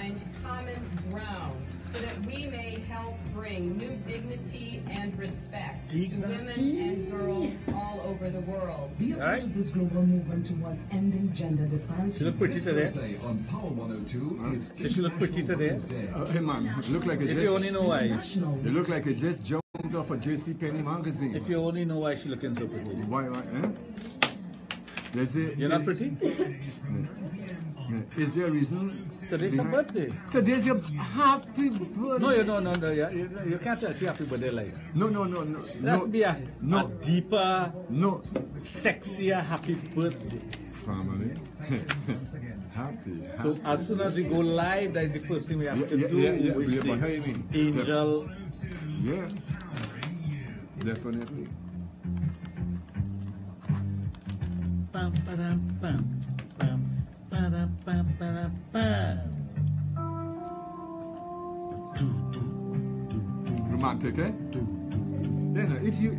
find common ground so that we may help bring new dignity and respect to women and girls all over the world. Be a part of this global movement towards ending gender disparity. She look pretty today. Thursday on Power 102, it's Did she look pretty today? Hey man, you look like a If you only know why. You look like it just jumped off a JC Penney magazine. If you only know why she looking so pretty. Why, eh? You're not pretty? Is there a reason? Today's her birthday. Today's your happy birthday. No, you can't tell she happy birthday like. No. Let's be a deeper, sexier happy birthday. Family. Happy. So as soon as we go live, that is the first thing we have to do. Angel. Yeah. Definitely. Pam, pam, pam, pam, pam, pam, pam, pam. Romantic, eh?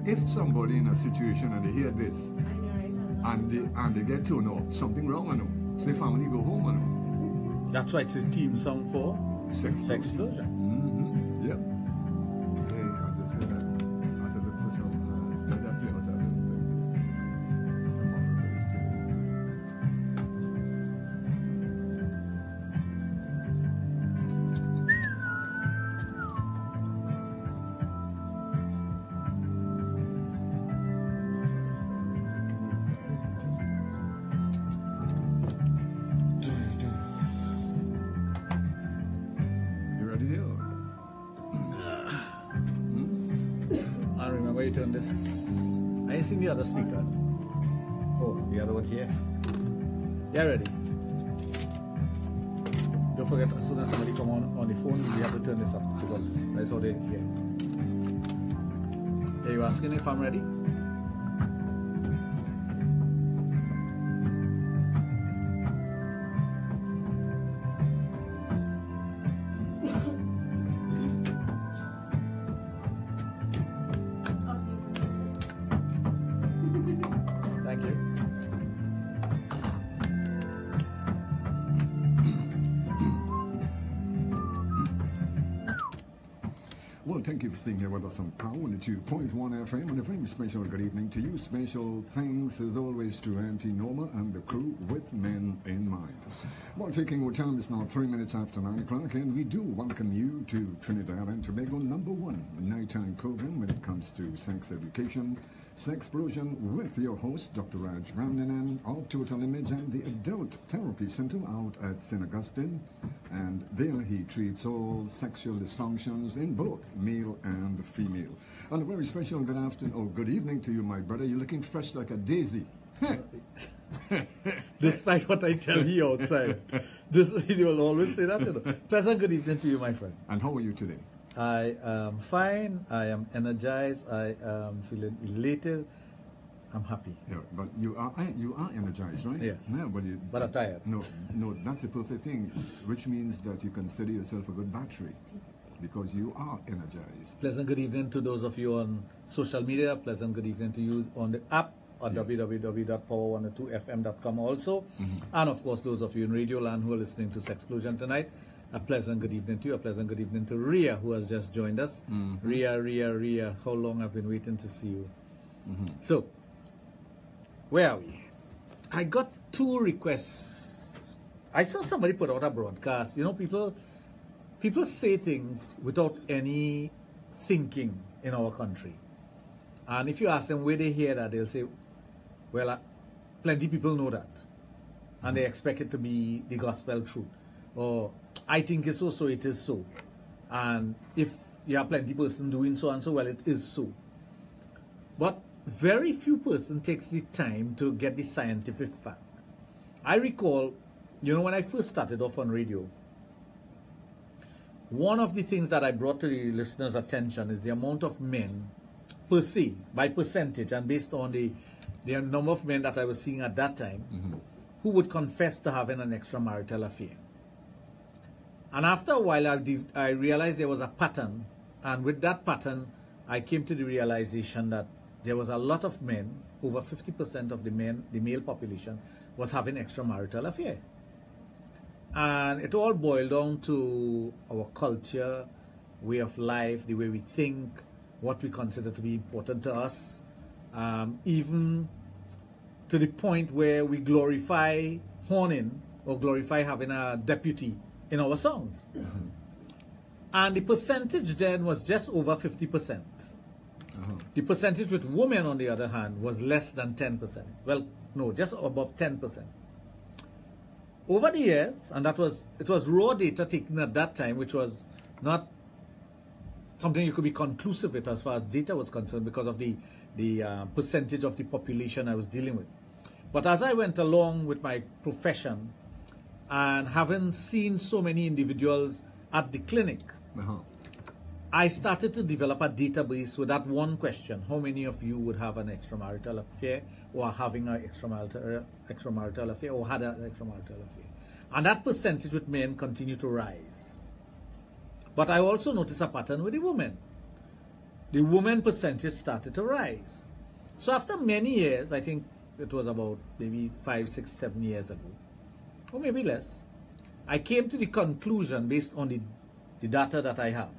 If somebody in a situation and they hear this and they get turned off, something wrong, I know. Say family go home, I know. That's why it's a team song for Sexplosion. Yep. Hey, I just said that. I had to look for some Turn this. I ain't seen the other speaker. Oh, the other one here. Yeah, ready. Don't forget, as soon as somebody come on the phone, we have to turn this up because that's how they hear. Are you asking if I'm ready? Thank you for staying here with us on Power 102.1 FM, and a very special good evening to you. Special thanks as always to Auntie Norma and the crew with men in mind. Well, taking our time, it's now 3 minutes after 9 o'clock, and we do welcome you to Trinidad and Tobago #1 nighttime program when it comes to sex education, Sexplosion, with your host, Dr. Raj of Total Image and the Adult Therapy Center out at St. Augustine. And there he treats all sexual dysfunctions in both male and female. And a very special good afternoon, or good evening to you, my brother. You're looking fresh like a daisy. Despite what I tell you outside. You will always say that. You know. Pleasant good evening to you, my friend. And how are you today? I am fine. I am energized. I am feeling elated. I'm happy. Yeah, but you are energized, right? Yes. No, but I'm tired. No, that's the perfect thing, which means that you consider yourself a good battery because you are energized. Pleasant good evening to those of you on social media. Pleasant good evening to you on the app on www.power102fm.com also. And of course, those of you in Radio Land who are listening to Sexplosion tonight. A pleasant good evening to you. A pleasant good evening to Ria, who has just joined us. Ria, how long I've been waiting to see you. So, where are we? I got 2 requests. I saw somebody put out a broadcast. You know, people say things without any thinking in our country. And if you ask them where they hear that, they'll say, well, plenty people know that. And they expect it to be the gospel truth. Or, I think it's so, so it is so. And if you have plenty person doing so and so, well, it is so. But very few person takes the time to get the scientific fact. I recall, you know, when I first started off on radio, one of the things that I brought to the listeners' attention is the amount of men per se, by percentage, and based on the number of men that I was seeing at that time, who would confess to having an extramarital affair. And after a while, I realized there was a pattern. And with that pattern, I came to the realization that there was a lot of men, over 50% of the male population, was having extramarital affair. And it all boiled down to our culture, way of life, the way we think, what we consider to be important to us, even to the point where we glorify horning or glorify having a deputy in our songs. And the percentage then was just over 50%. The percentage with women, on the other hand, was less than 10%. Well, no, just above 10%. Over the years, and it was raw data taken at that time, which was not something you could be conclusive with as far as data was concerned because of the percentage of the population I was dealing with. But as I went along with my profession and having seen so many individuals at the clinic, I started to develop a database with that one question: how many of you would have an extramarital affair, or are having an extramarital affair, or had an extramarital affair? And that percentage with men continued to rise. But I also noticed a pattern with the women. The women percentage started to rise. So after many years, I think it was about maybe 5, 6, 7 years ago, or maybe less, I came to the conclusion based on the data that I have.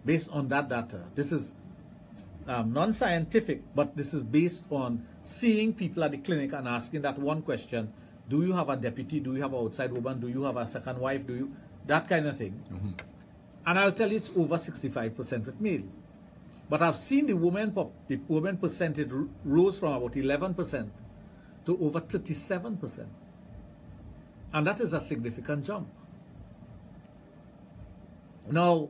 Based on that data, this is non-scientific, but this is based on seeing people at the clinic and asking that one question: do you have a deputy? Do you have an outside woman? Do you have a second wife? Do you? That kind of thing. And I'll tell you, it's over 65% with male. But I've seen the women percentage rose from about 11% to over 37%. And that is a significant jump. Now,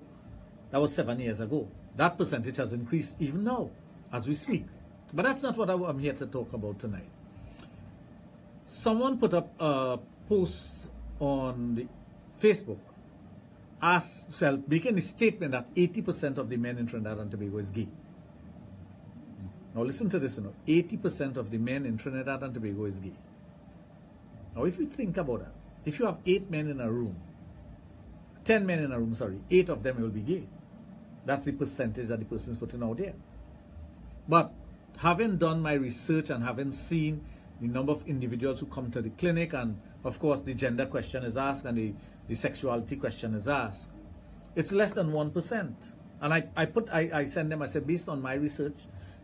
that was 7 years ago. That percentage has increased even now, as we speak. But that's not what I'm here to talk about tonight. Someone put up a post on the Facebook making a statement that 80% of the men in Trinidad and Tobago is gay. Now listen to this, 80% of the men in Trinidad and Tobago is gay. Now if you think about that, if you have 8 men in a room, 10 men in a room, sorry, 8 of them will be gay. That's the percentage that the person is putting out there. But having done my research and having seen the number of individuals who come to the clinic, and of course the gender question is asked and the sexuality question is asked, it's less than 1%. And I send them, I said, based on my research,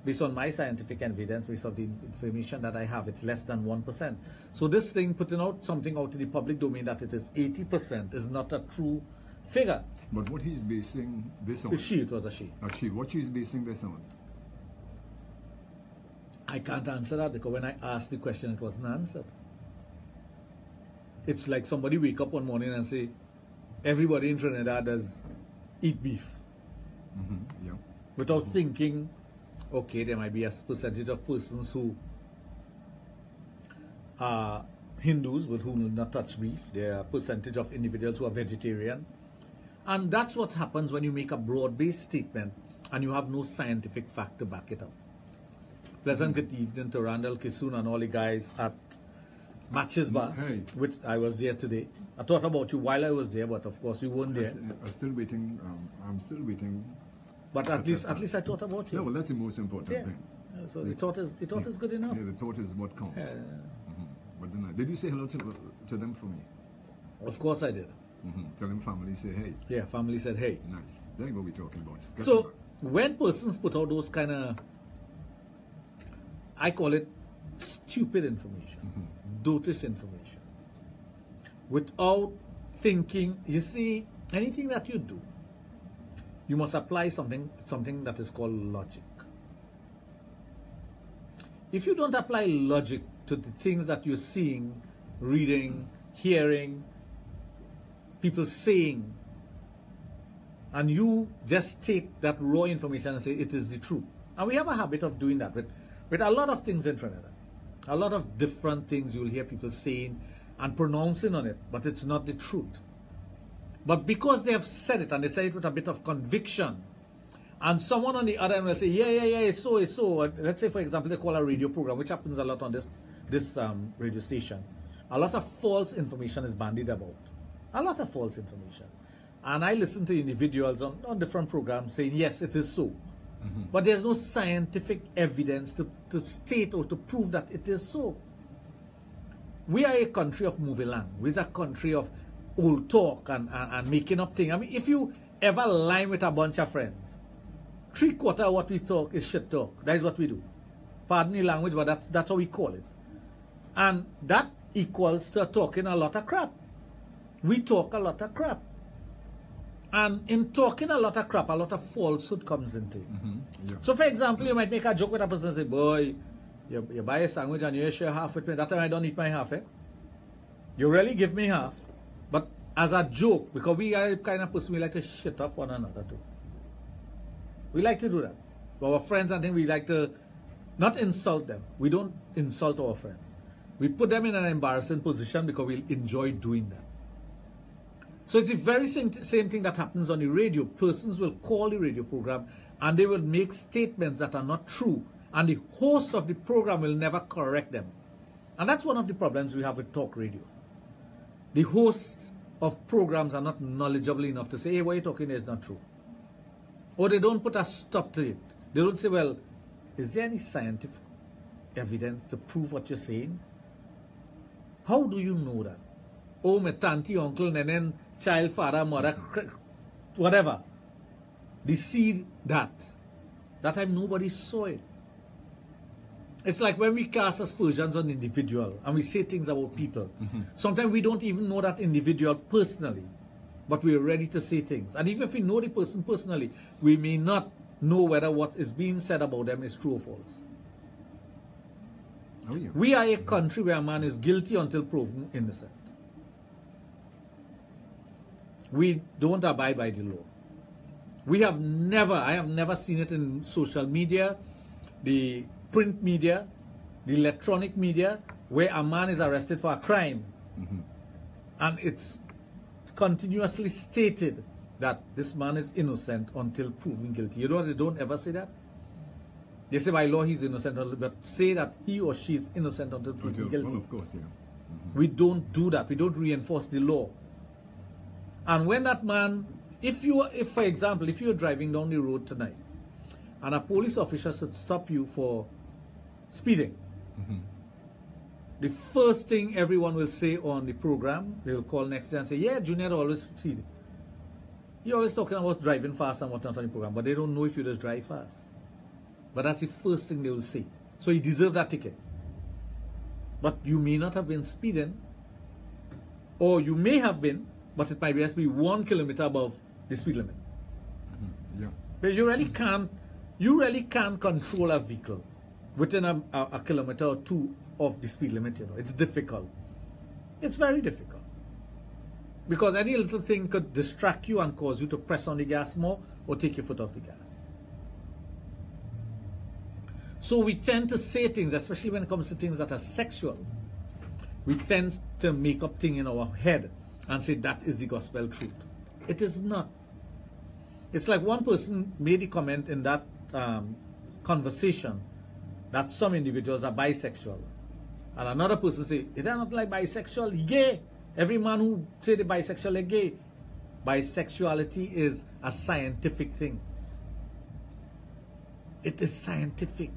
based on my scientific evidence, based on the information that I have, it's less than 1%. So this thing, putting out something out to the public domain that it is 80% is not a true figure. But what he's basing this on? It was a she. A she. What she's basing this on? I can't answer that because when I asked the question, it wasn't answered. It's like somebody wake up one morning and say, everybody in Trinidad does eat beef. Yeah. Without thinking, okay, there might be a percentage of persons who are Hindus with whom will not touch beef. There are a percentage of individuals who are vegetarian. And that's what happens when you make a broad-based statement and you have no scientific fact to back it up. Pleasant good evening to Randall Kisoon and all the guys at Matches Bar, which I was there today. I thought about you while I was there, but of course you weren't there. I'm still waiting. I'm still waiting. But at least I thought about you. No, well, that's the most important thing. So the thought is good enough. Yeah, the thought is what counts. But then, did you say hello to them for me? Of course I did. Tell them family say hey. Yeah, family said hey. Nice. That's what we're talking about. So when persons put out those kind of, I call it stupid information, dotish information, without thinking, you see, anything that you do, you must apply something that is called logic. If you don't apply logic to the things that you're seeing, reading, hearing, people saying, and you just take that raw information and say it is the truth. And we have a habit of doing that with a lot of things in Trinidad. A lot of different things you'll hear people saying and pronouncing on it, but it's not the truth. But because they have said it, and they say it with a bit of conviction, and someone on the other end will say, yeah, it's so. Let's say, for example, they call a radio program, which happens a lot on this radio station. A lot of false information is bandied about. A lot of false information. And I listen to individuals on different programs saying, yes, it is so. But there's no scientific evidence to state or to prove that it is so. we are a country of movie land. We're a country of old talk and making up things. I mean, if you ever line with a bunch of friends, 3/4 of what we talk is shit talk. That is what we do. Pardon the language, but that's how we call it. And that equals to talking a lot of crap. We talk a lot of crap. And in talking a lot of crap, a lot of falsehood comes into it. Yeah. So, for example, you might make a joke with a person and say, boy, you buy a sandwich and you share half with me. That time I don't eat my half, eh? You really give me half. But as a joke, because we are the kind of person we like to shit up one another too. We like to do that. For our friends, I think we like to not insult them. We don't insult our friends. We put them in an embarrassing position because we enjoy doing that. So it's the very same thing that happens on the radio. Persons will call the radio program and they will make statements that are not true. And the host of the program will never correct them. And that's one of the problems we have with talk radio. The hosts of programs are not knowledgeable enough to say, hey, what you're talking there is not true. Or they don't put a stop to it. They don't say, well, is there any scientific evidence to prove what you're saying? How do you know that? Oh, my auntie, uncle, and then child, father, mother, whatever. They see that. That time nobody saw it. It's like when we cast aspersions on individual and we say things about people. Sometimes we don't even know that individual personally, but we're ready to say things. And even if we know the person personally, we may not know whether what is being said about them is true or false. Oh, yeah. We are a country where a man is guilty until proven innocent. We don't abide by the law. I have never seen it in social media, the print media, the electronic media, where a man is arrested for a crime. And it's continuously stated that this man is innocent until proven guilty. You know, they don't ever say that. They say by law he's innocent, but say that he or she is innocent until proven guilty. Well, of course, yeah. We don't do that. We don't reinforce the law. And when that man, if for example, if you're driving down the road tonight and a police officer should stop you for speeding, the first thing everyone will say on the program, they will call next day and say, yeah, Junior always speeding. You're always talking about driving fast and whatnot on the program, but they don't know if you just drive fast. But that's the first thing they will say. So you deserve that ticket. But you may not have been speeding, or you may have been, but it might just be 1 kilometer above the speed limit. Yeah. But you really can't control a vehicle within a kilometer or two of the speed limit. You know, it's difficult. It's very difficult. Because any little thing could distract you and cause you to press on the gas more or take your foot off the gas. So we tend to say things, especially when it comes to things that are sexual. We tend to make up things in our head and say that is the gospel truth. It is not. It's like one person made a comment in that conversation that some individuals are bisexual. And another person say, is that not like bisexual? He's gay. Every man who say the bisexual is gay. Bisexuality is a scientific thing. It is scientific.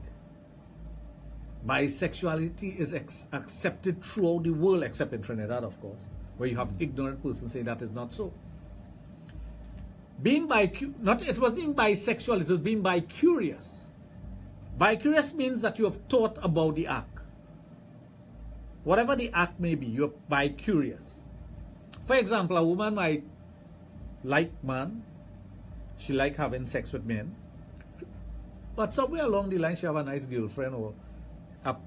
Bisexuality is accepted throughout the world, except in Trinidad, of course, where you have ignorant persons say that is not so. It wasn't being bisexual, it was being bi-curious. Bi-curious means that you have thought about the act. Whatever the act may be, you're bi-curious. For example, a woman might like man, she like having sex with men, but somewhere along the line she have a nice girlfriend, or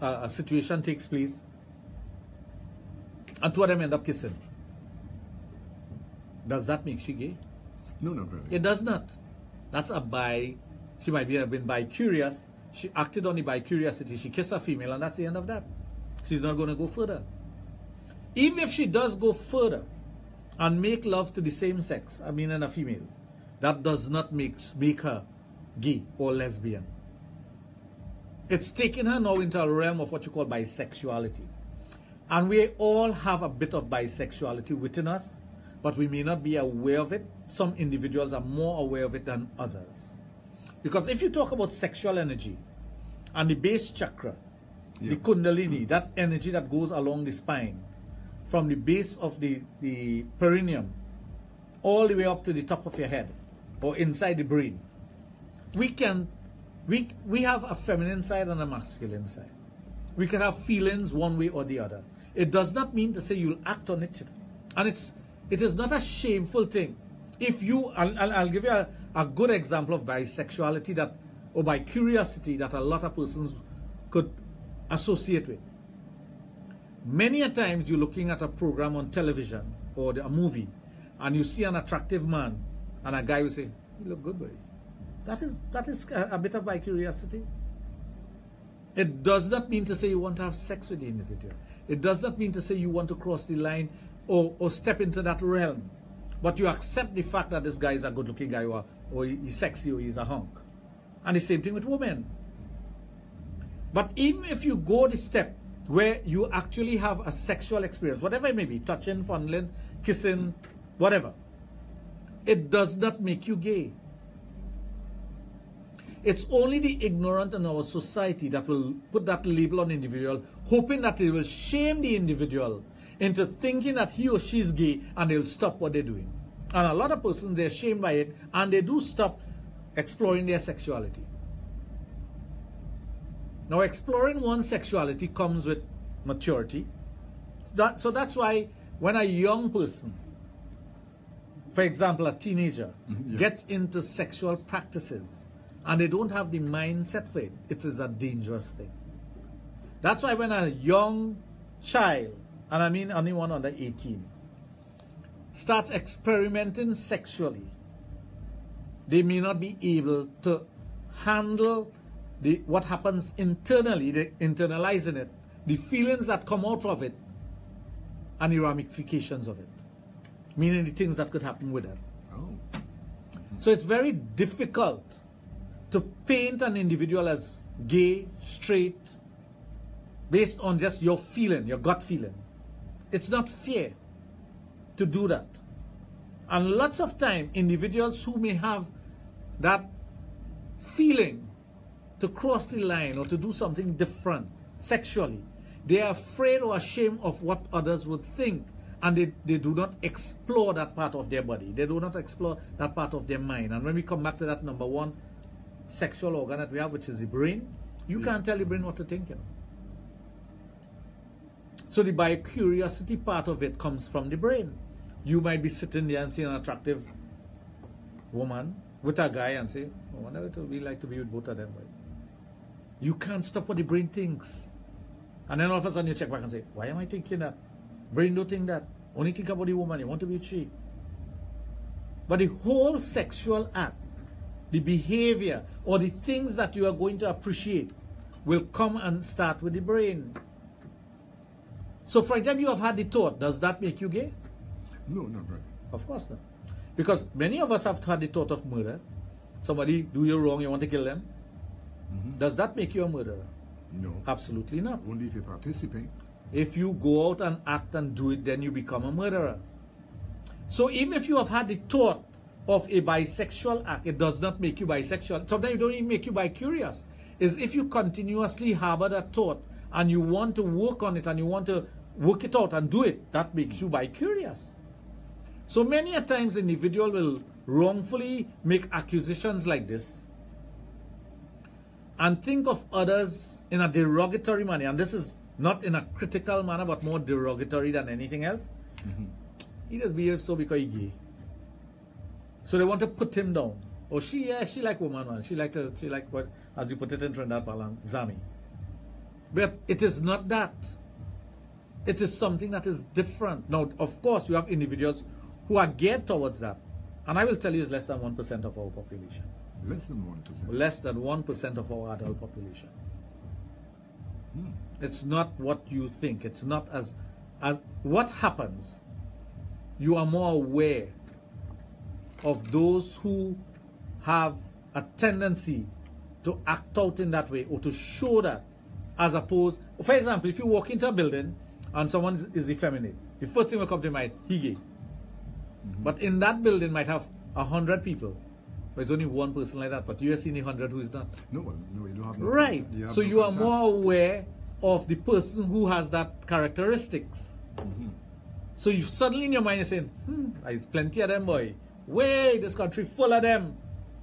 a situation takes place and two of them end up kissing. Does that make she gay? No, not really. It does not. That's a bi. She might have been bi-curious. She acted on the bi-curiosity. She kissed a female and that's the end of that. She's not going to go further. Even if she does go further and make love to the same sex, I mean and a female, that does not make her gay or lesbian. It's taking her now into a realm of what you call bisexuality. And we all have a bit of bisexuality within us, but we may not be aware of it. Some individuals are more aware of it than others. Because if you talk about sexual energy and the base chakra the kundalini, that energy that goes along the spine, from the base of the perineum, all the way up to the top of your head, or inside the brain. We have a feminine side and a masculine side. We can have feelings one way or the other. It does not mean to say you'll act on it. And it is not a shameful thing. If you, I'll give you a good example of bisexuality that, or by curiosity, that a lot of persons could associate with. Many a times you're looking at a program on television or a movie, and you see an attractive man, and a guy will say, "You look good, boy." That is a bit of by curiosity. It does not mean to say you want to have sex with the individual. It does not mean to say you want to cross the line or step into that realm. But you accept the fact that this guy is a good-looking guy, or he's sexy, or he's a hunk. And the same thing with women. But even if you go the step where you actually have a sexual experience, whatever it may be, touching, fondling, kissing, whatever, it does not make you gay. It's only the ignorant in our society that will put that label on the individual, hoping that they will shame the individual into thinking that he or she is gay, and they'll stop what they're doing. And a lot of persons, they're shamed by it, and they do stop exploring their sexuality. Now, exploring one's sexuality comes with maturity. So that's why when a young person, for example, a teenager, gets into sexual practices, and they don't have the mindset for it, it is a dangerous thing. That's why when a young child, and I mean anyone under 18, starts experimenting sexually, they may not be able to handle what happens internally, the internalizing it, the feelings that come out of it, and the ramifications of it, meaning the things that could happen with it. Oh. So it's very difficult to paint an individual as gay, straight, based on just your feeling, your gut feeling. It's not fair to do that. And lots of time, individuals who may have that feeling to cross the line or to do something different sexually, they are afraid or ashamed of what others would think, and they do not explore that part of their body. They do not explore that part of their mind. And when we come back to that number one sexual organ that we have, which is the brain, you can't tell the brain what to think. You know? So the bi-curiosity part of it comes from the brain. You might be sitting there and seeing an attractive woman with a guy and say, I wonder what it will be like to be with both of them. Right? You can't stop what the brain thinks. And then all of a sudden you check back and say, why am I thinking that? Brain don't think that. Only think about the woman. You want to be with she. But the whole sexual act, the behavior, or the things that you are going to appreciate will come and start with the brain. So for example, you have had the thought, does that make you gay? No, not really. Of course not. Because many of us have had the thought of murder. Somebody do you wrong, you want to kill them. Does that make you a murderer? No. Absolutely not. Only if you participate. If you go out and act and do it, then you become a murderer. So even if you have had the thought of a bisexual act, it does not make you bisexual. Sometimes it don't even make you bi-curious. Is if you continuously harbor that thought and you want to work on it and you want to work it out and do it, that makes you bi-curious. So many a times an individual will wrongfully make accusations like this and think of others in a derogatory manner. And this is not in a critical manner, but more derogatory than anything else. He just behaves so because he's gay. So they want to put him down. Oh, she like woman, man. She like what, as you put it in Trinidad, Zami. But it is not that. It is something that is different. Now, of course, you have individuals who are geared towards that. And I will tell you it's less than 1% of our population. Less than 1%. Less than 1% of our adult population. It's not what you think. It's not as what happens. You are more aware of those who have a tendency to act out in that way or to show that, as opposed, for example, if you walk into a building and someone is effeminate, the first thing will come to mind, he gay. But in that building might have 100 people. But it's only one person like that, but you have seen 100 who is not. No, you don't have no right. contact. So you are more aware of the person who has that characteristics. So you suddenly in your mind you're saying, there's plenty of them, boy. Way, this country full of them.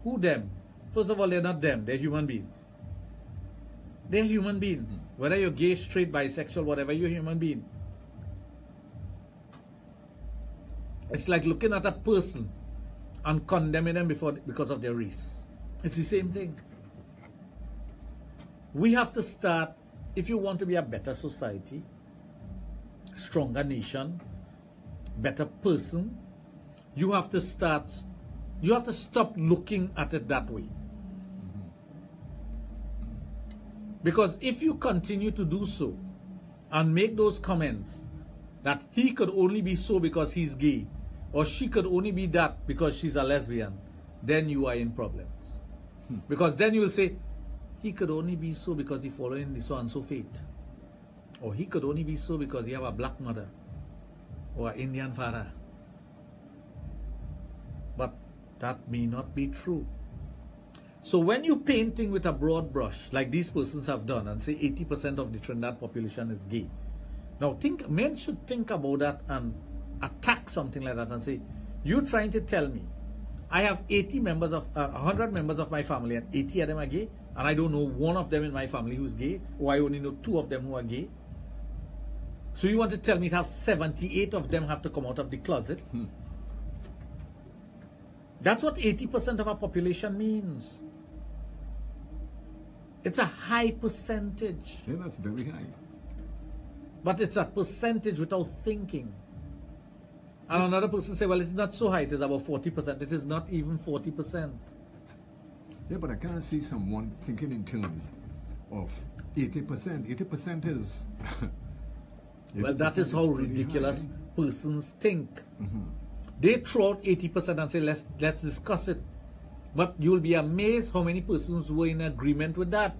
Who them? First of all, they're not them. They're human beings. They're human beings. Whether you're gay, straight, bisexual, whatever, you're a human being. It's like looking at a person and condemning them because of their race. It's the same thing. We have to start, if you want to be a better society, stronger nation, better person, you have to start, you have to stop looking at it that way. Because if you continue to do so and make those comments that he could only be so because he's gay, or she could only be that because she's a lesbian, then you are in problems. Because then you will say, he could only be so because he following the so-and-so faith. Or he could only be so because he have a black mother or an Indian father. But that may not be true. So when you're painting with a broad brush, like these persons have done, and say 80% of the Trinidad population is gay. Now men should think about that and attack something like that and say, you're trying to tell me I have 80 members of 100 members of my family and 80 of them are gay, and I don't know one of them in my family who's gay, or I only know 2 of them who are gay. So you want to tell me to have 78 of them have to come out of the closet? That's what 80% of our population means. It's a high percentage. Yeah, that's very high. But it's a percentage without thinking. And another person say, well, it's not so high, it is about 40%. It is not even 40%. Yeah, but I can't see someone thinking in terms of 80%. 80% is... well, that is how ridiculous persons think. They throw out 80% and say, let's discuss it. But you'll be amazed how many persons were in agreement with that.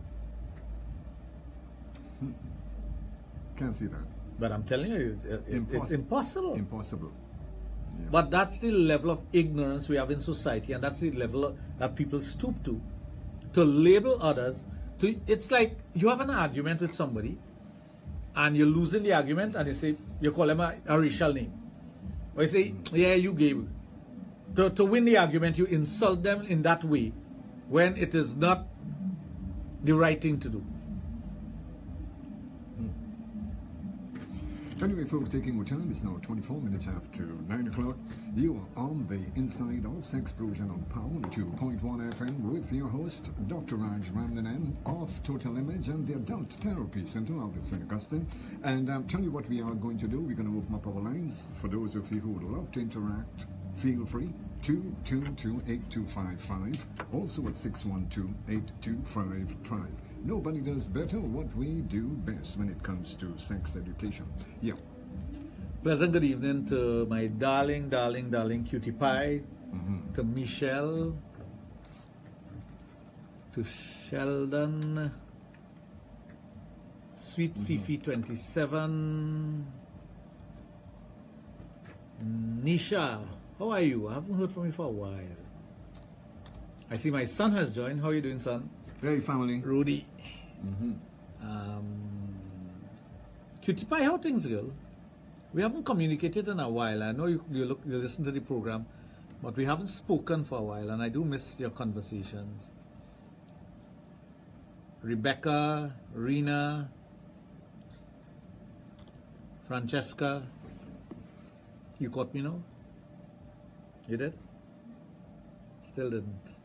Can't see that. But I'm telling you, it's impossible. Impossible. Yeah. But that's the level of ignorance we have in society, and that's the level that people stoop to label others. It's like you have an argument with somebody, and you're losing the argument, and you call them a racial name. Or you say, yeah, you gay. To win the argument, you insult them in that way when it is not the right thing to do. Anyway, folks, taking our time, it's now 24 minutes after 9 o'clock. You are on the inside of Sexplosion on Power 2.1 FM with your host, Dr. Raj Ramnanan of Total Image and the Adult Therapy Center out at St. Augustine. And tell you what we are going to do. We're going to open up our lines. For those of you who would love to interact, feel free. 222-8255. Also at 612-8255. Nobody does better what we do best when it comes to sex education. Yeah. Pleasant good evening to my darling cutie pie, to Michelle, to Sheldon, Sweet Fifi 27, Nisha, how are you? I haven't heard from you for a while. I see my son has joined. How are you doing, son? Hey, family. Rudy. Cutie Pie, how things, girl? We haven't communicated in a while. I know you listen to the program, but we haven't spoken for a while, and I do miss your conversations. Rebecca, Rena, Francesca. You caught me now? You did? Still didn't.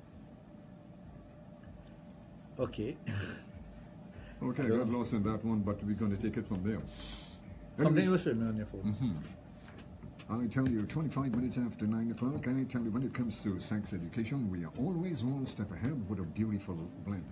Okay. Okay, I got lost in that one, but we're going to take it from there. Something you were showing me on your phone. I tell you, 25 minutes after 9 o'clock, I tell you, when it comes to sex education, we are always one step ahead with a beautiful blend.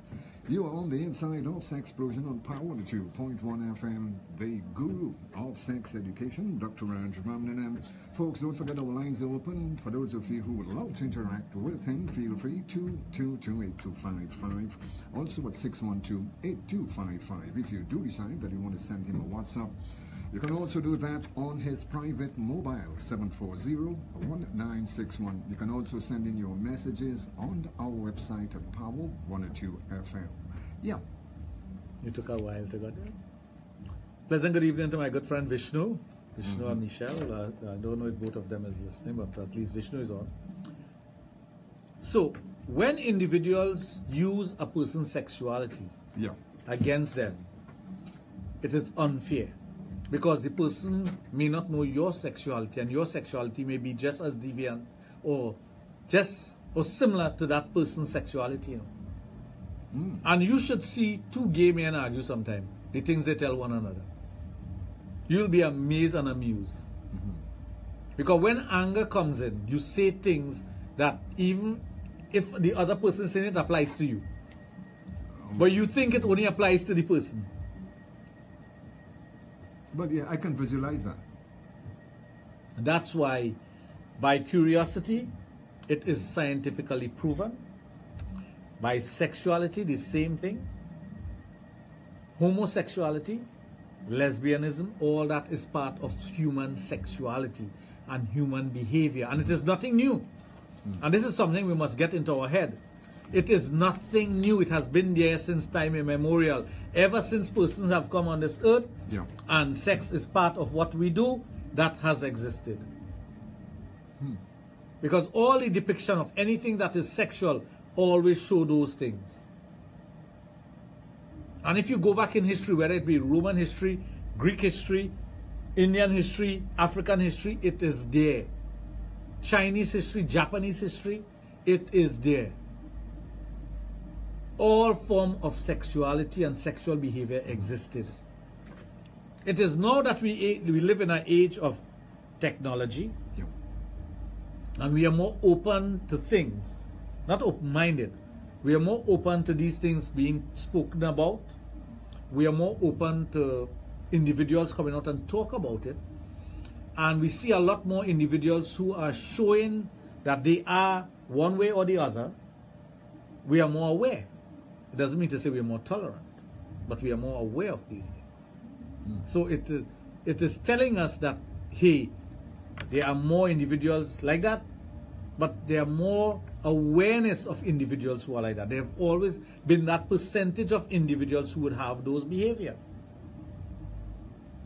You are on the inside of Sexplosion on Power 2.1 FM, the guru of sex education, Dr. Raj Ramnanan. Folks, don't forget our lines are open. For those of you who would love to interact with him, feel free, 222-8255. Also at 612-8255. If you do decide that you want to send him a WhatsApp, you can also do that on his private mobile, 740-1961. You can also send in your messages on our website at Power 102 FM. Yeah. You took a while to go there? Pleasant good evening to my good friend Vishnu. Vishnu and Michelle. I don't know if both of them is listening, but at least Vishnu is on. So, when individuals use a person's sexuality against them, it is unfair. Because the person may not know your sexuality, and your sexuality may be just as deviant or similar to that person's sexuality. You know? And you should see two gay men argue sometime, the things they tell one another. You'll be amazed and amused. Because when anger comes in, you say things that even if the other person is saying it applies to you. But you think it only applies to the person. But yeah, I can visualize that. That's why bicuriosity, it is scientifically proven. Bisexuality, the same thing. Homosexuality, lesbianism, all that is part of human sexuality and human behavior. And it is nothing new. And this is something we must get into our head. It is nothing new. It has been there since time immemorial. Ever since persons have come on this earth, and sex is part of what we do, that has existed. Because all the depiction of anything that is sexual always show those things. And if you go back in history, whether it be Roman history, Greek history, Indian history, African history, it is there. Chinese history, Japanese history, it is there. All form of sexuality and sexual behavior existed. It is now that we live in an age of technology, and we are more open to things, not open-minded. We are more open to these things being spoken about. We are more open to individuals coming out and talk about it. And we see a lot more individuals who are showing that they are one way or the other. We are more aware. It doesn't mean to say we are more tolerant, but we are more aware of these things. So it is telling us that, hey, there are more individuals like that, but there are more awareness of individuals who are like that. There have always been that percentage of individuals who would have those behavior.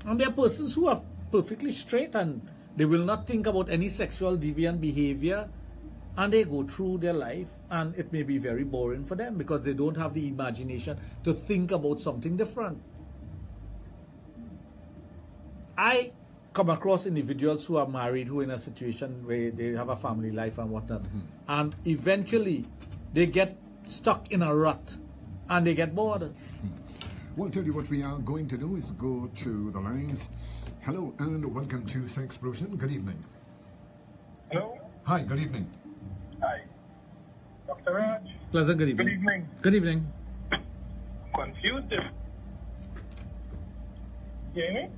And there are persons who are perfectly straight and they will not think about any sexual deviant behavior, and they go through their life and it may be very boring for them because they don't have the imagination to think about something different. I come across individuals who are married, who are in a situation where they have a family life and whatnot, and eventually they get stuck in a rut and they get bored. Well, I'll tell you what we are going to do is go to the lines. Hello and welcome to Sexplosion. Good evening. Hello. Hi, good evening. Hi. Dr. Raj. Pleasant good evening. Good evening. Good evening. Confused. You hear me?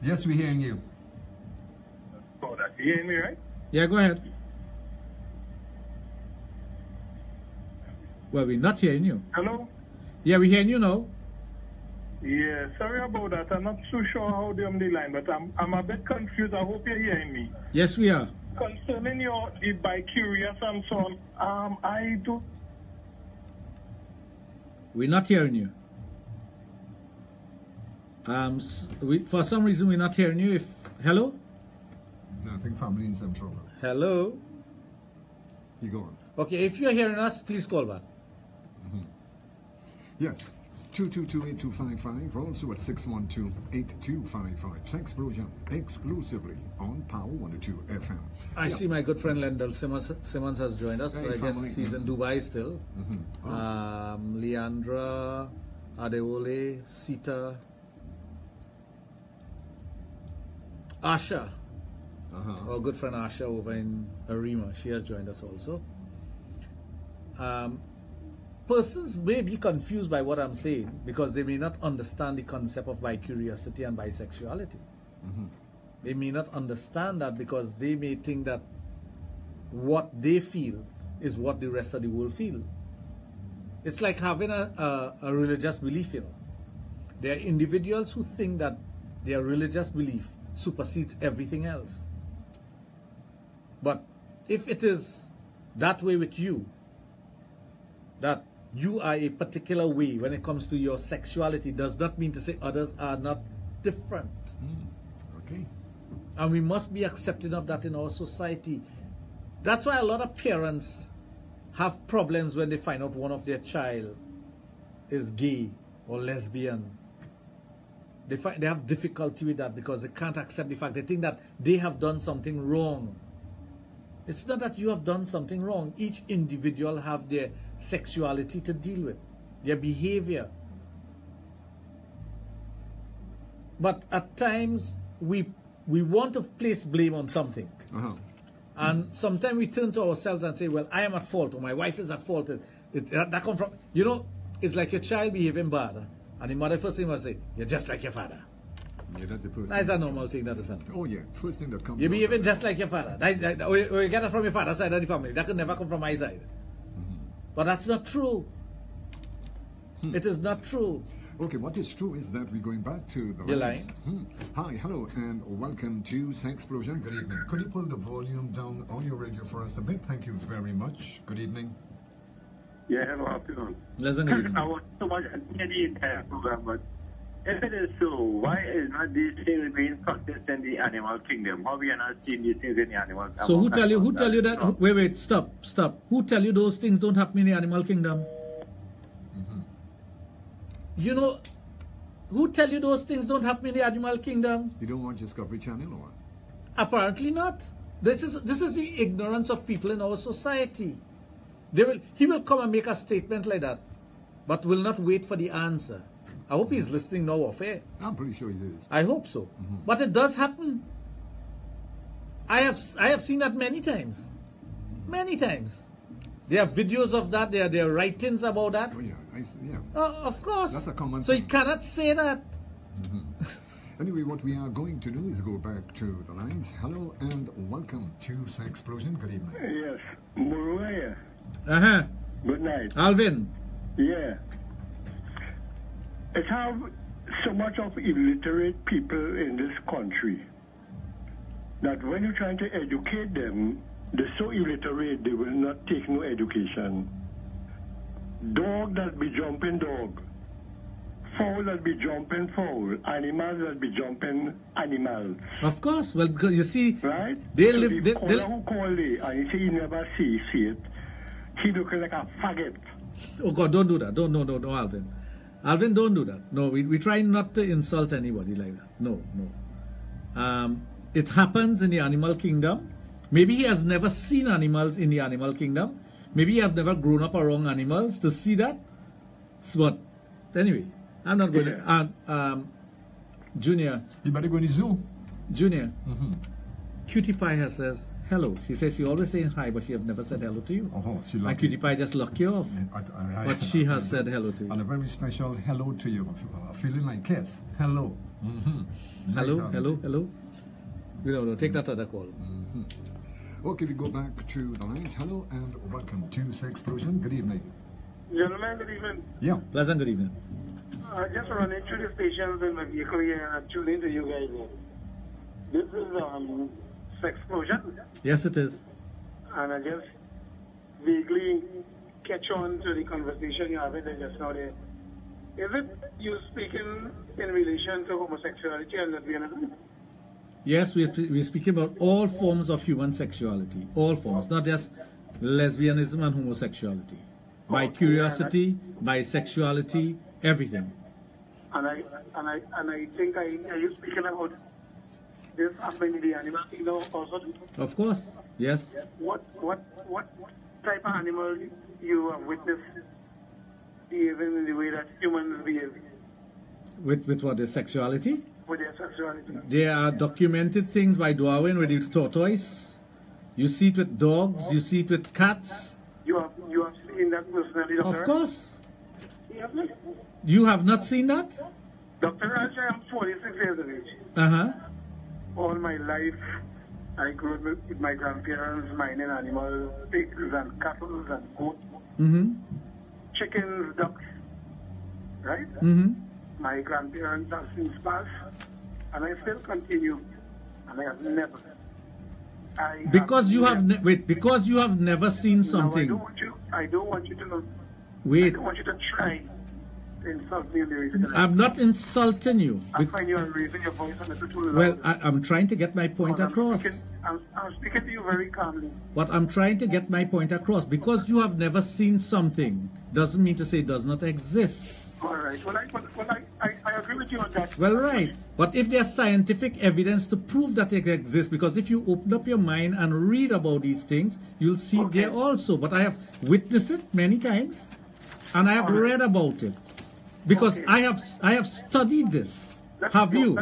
Yes, we're hearing you. Oh, that. You hearing me, right? Yeah, go ahead. Well, we're not hearing you. Hello? Yeah, we're hearing you now. Yeah, sorry about that. I'm not so sure how they're on the line, but I'm a bit confused. I hope you're hearing me. Yes, we are. Concerning the bi-curious and so on, I do... We're not hearing you. For some reason, we're not hearing you. Hello? No, I think family in some trouble. Hello? You go on. Okay, if you're hearing us, please call back. Yes. 222-8255, also at 612-8255. Sexplosion, exclusively on Power 102 FM. I see my good friend Lendell Simmons has joined us. Hey, I guess family. he's in Dubai still. Leandra, Adewole, Sita, Asha, our good friend Asha over in Arima. She has joined us also. Persons may be confused by what I'm saying because they may not understand the concept of bicuriosity and bisexuality. They may not understand that because they may think that what they feel is what the rest of the world feel. It's like having a religious belief, you know. There are individuals who think that their religious belief supersedes everything else. But if it is that way with you, that you are a particular way when it comes to your sexuality does not mean to say others are not different. Okay. And we must be accepting of that in our society. That's why a lot of parents have problems when they find out one of their child is gay or lesbian. They have difficulty with that because they can't accept the fact. They think that they have done something wrong. It's not that you have done something wrong. Each individual have their sexuality to deal with, their behavior. But at times, we want to place blame on something. And sometimes we turn to ourselves and say, well, I am at fault, or my wife is at fault. That comes from, you know, it's like your child behaving bad. And the mother first thing will say, you're just like your father. Yeah, that's the first That's thing. a normal thing that is happening. Oh, yeah. First thing that comes You're out behaving of just like your father. Or you get it from your father's side of the family. That could never come from my side. But that's not true. It is not true. Okay, what is true is that we're going back to the You're lines. Hi, hello, and welcome to Sexplosion. Good evening. Could you pull the volume down on your radio for us a bit? Thank you very much. Good evening. Yeah, hello, afternoon. Listen to you. I want so much in the entire program, but if it is so, why is not these things being practiced in the animal kingdom? How we are not seeing these things in the animal kingdom? So who tell you that? Wait, stop. Who tell you those things don't happen in the animal kingdom? You know, who tell you those things don't happen in the animal kingdom? You don't watch Discovery Channel or what? Apparently not. This is the ignorance of people in our society. He will come and make a statement like that, but will not wait for the answer. I hope he's listening now off air. I'm pretty sure he is. I hope so. But it does happen. I have seen that many times. Many times. There are videos of that. There are writings about that. Oh, yeah. Yeah. Of course. That's a common So thing. you cannot say that. Anyway, what we are going to do is go back to the lines. Hello and welcome to Sexplosion. Good evening. Yes, Muruaya. Uh-huh. Good night. Alvin. Yeah. It have so much of illiterate people in this country that when you're trying to educate them, they're so illiterate they will not take no education. Dog that be jumping dog. Fowl that be jumping fowl. Animals that be jumping animals. Of course. Well, because you see, Right? they so live. the caller who called it, and he say he never see it. He looking like a faggot. Oh God, don't do that. No, Alvin. Alvin, don't do that. No, we try not to insult anybody like that. No. It happens in the animal kingdom. Maybe he has never seen animals in the animal kingdom. Maybe he has never grown up around animals to see that. But anyway, I'm not going to. Junior. You better go to the zoo. Junior. Cutie Pie has says hello. She says she always saying hi, but she have never said hello to you. She And Cutie Pie just lock you off. But she has said hello to you. And a very special hello to you. Feeling like kiss. Hello. Hello. No, take that other call. Okay, we go back to the lines. Hello and welcome to Sexplosion. Good evening. Gentlemen, good evening. Yeah. Pleasant good evening. I just running through the stations in my vehicle here and I'm tuning to you guys here. This is Sexplosion, Yes, it is. and I just vaguely catch on to the conversation you're having just now there. Is it you speaking in relation to homosexuality and lesbianism? Yes, we're speaking about all forms of human sexuality. All forms, not just lesbianism and homosexuality. Bi-curiosity, bisexuality, everything. And I think are you speaking about this happening in the animal kingdom also? Of course, yes. What type of animal you have witnessed behaving in the way that humans behave With what, their sexuality? with their sexuality? There are documented things by Darwin with the tortoise. You see it with dogs, you see it with cats. You have seen that personally, Dr. Of Raj? course. You have not? You have not seen that? Dr. Raj, I am 46 years of age. Uh-huh. All my life, I grew up with my grandparents minding animals, pigs and cattle and goats, chickens, ducks, right? My grandparents have since passed, and I still continue, and I have never. Because you have never seen something. No, I don't want you to know. Wait. I don't want you to try to insult me in the radio. I'm not insulting you. I find you are raising your voice a little too loud. Well, I'm trying to get my point across. I'm speaking to you very calmly. But I'm trying to get my point across. Because you have never seen something doesn't mean to say it does not exist. All right. Well, I agree with you on that. Well, right. But if there's scientific evidence to prove that it exists, because if you open up your mind and read about these things, you'll see there also. But I have witnessed it many times, and I have read about it. Because I have studied this. Have you?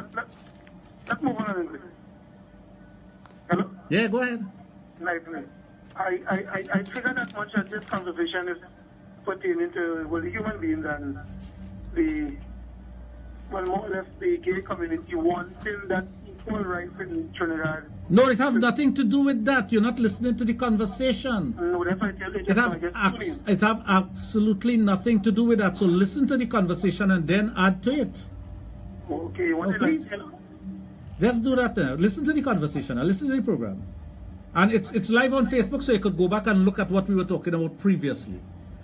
Let's move on a little bit. Hello? Yeah, go ahead. Lively. I figure that much that this conversation is pertaining to, well, the human beings and more or less the gay community wanting that equal rights in Trinidad. No, it has nothing to do with that. You're not listening to the conversation. No, that's what I tell you. It have absolutely nothing to do with that. So listen to the conversation and then add to it. Okay, what did please? I tell? Just do that now. Listen to the conversation and listen to the program. And it's live on Facebook, so you could go back and look at what we were talking about previously.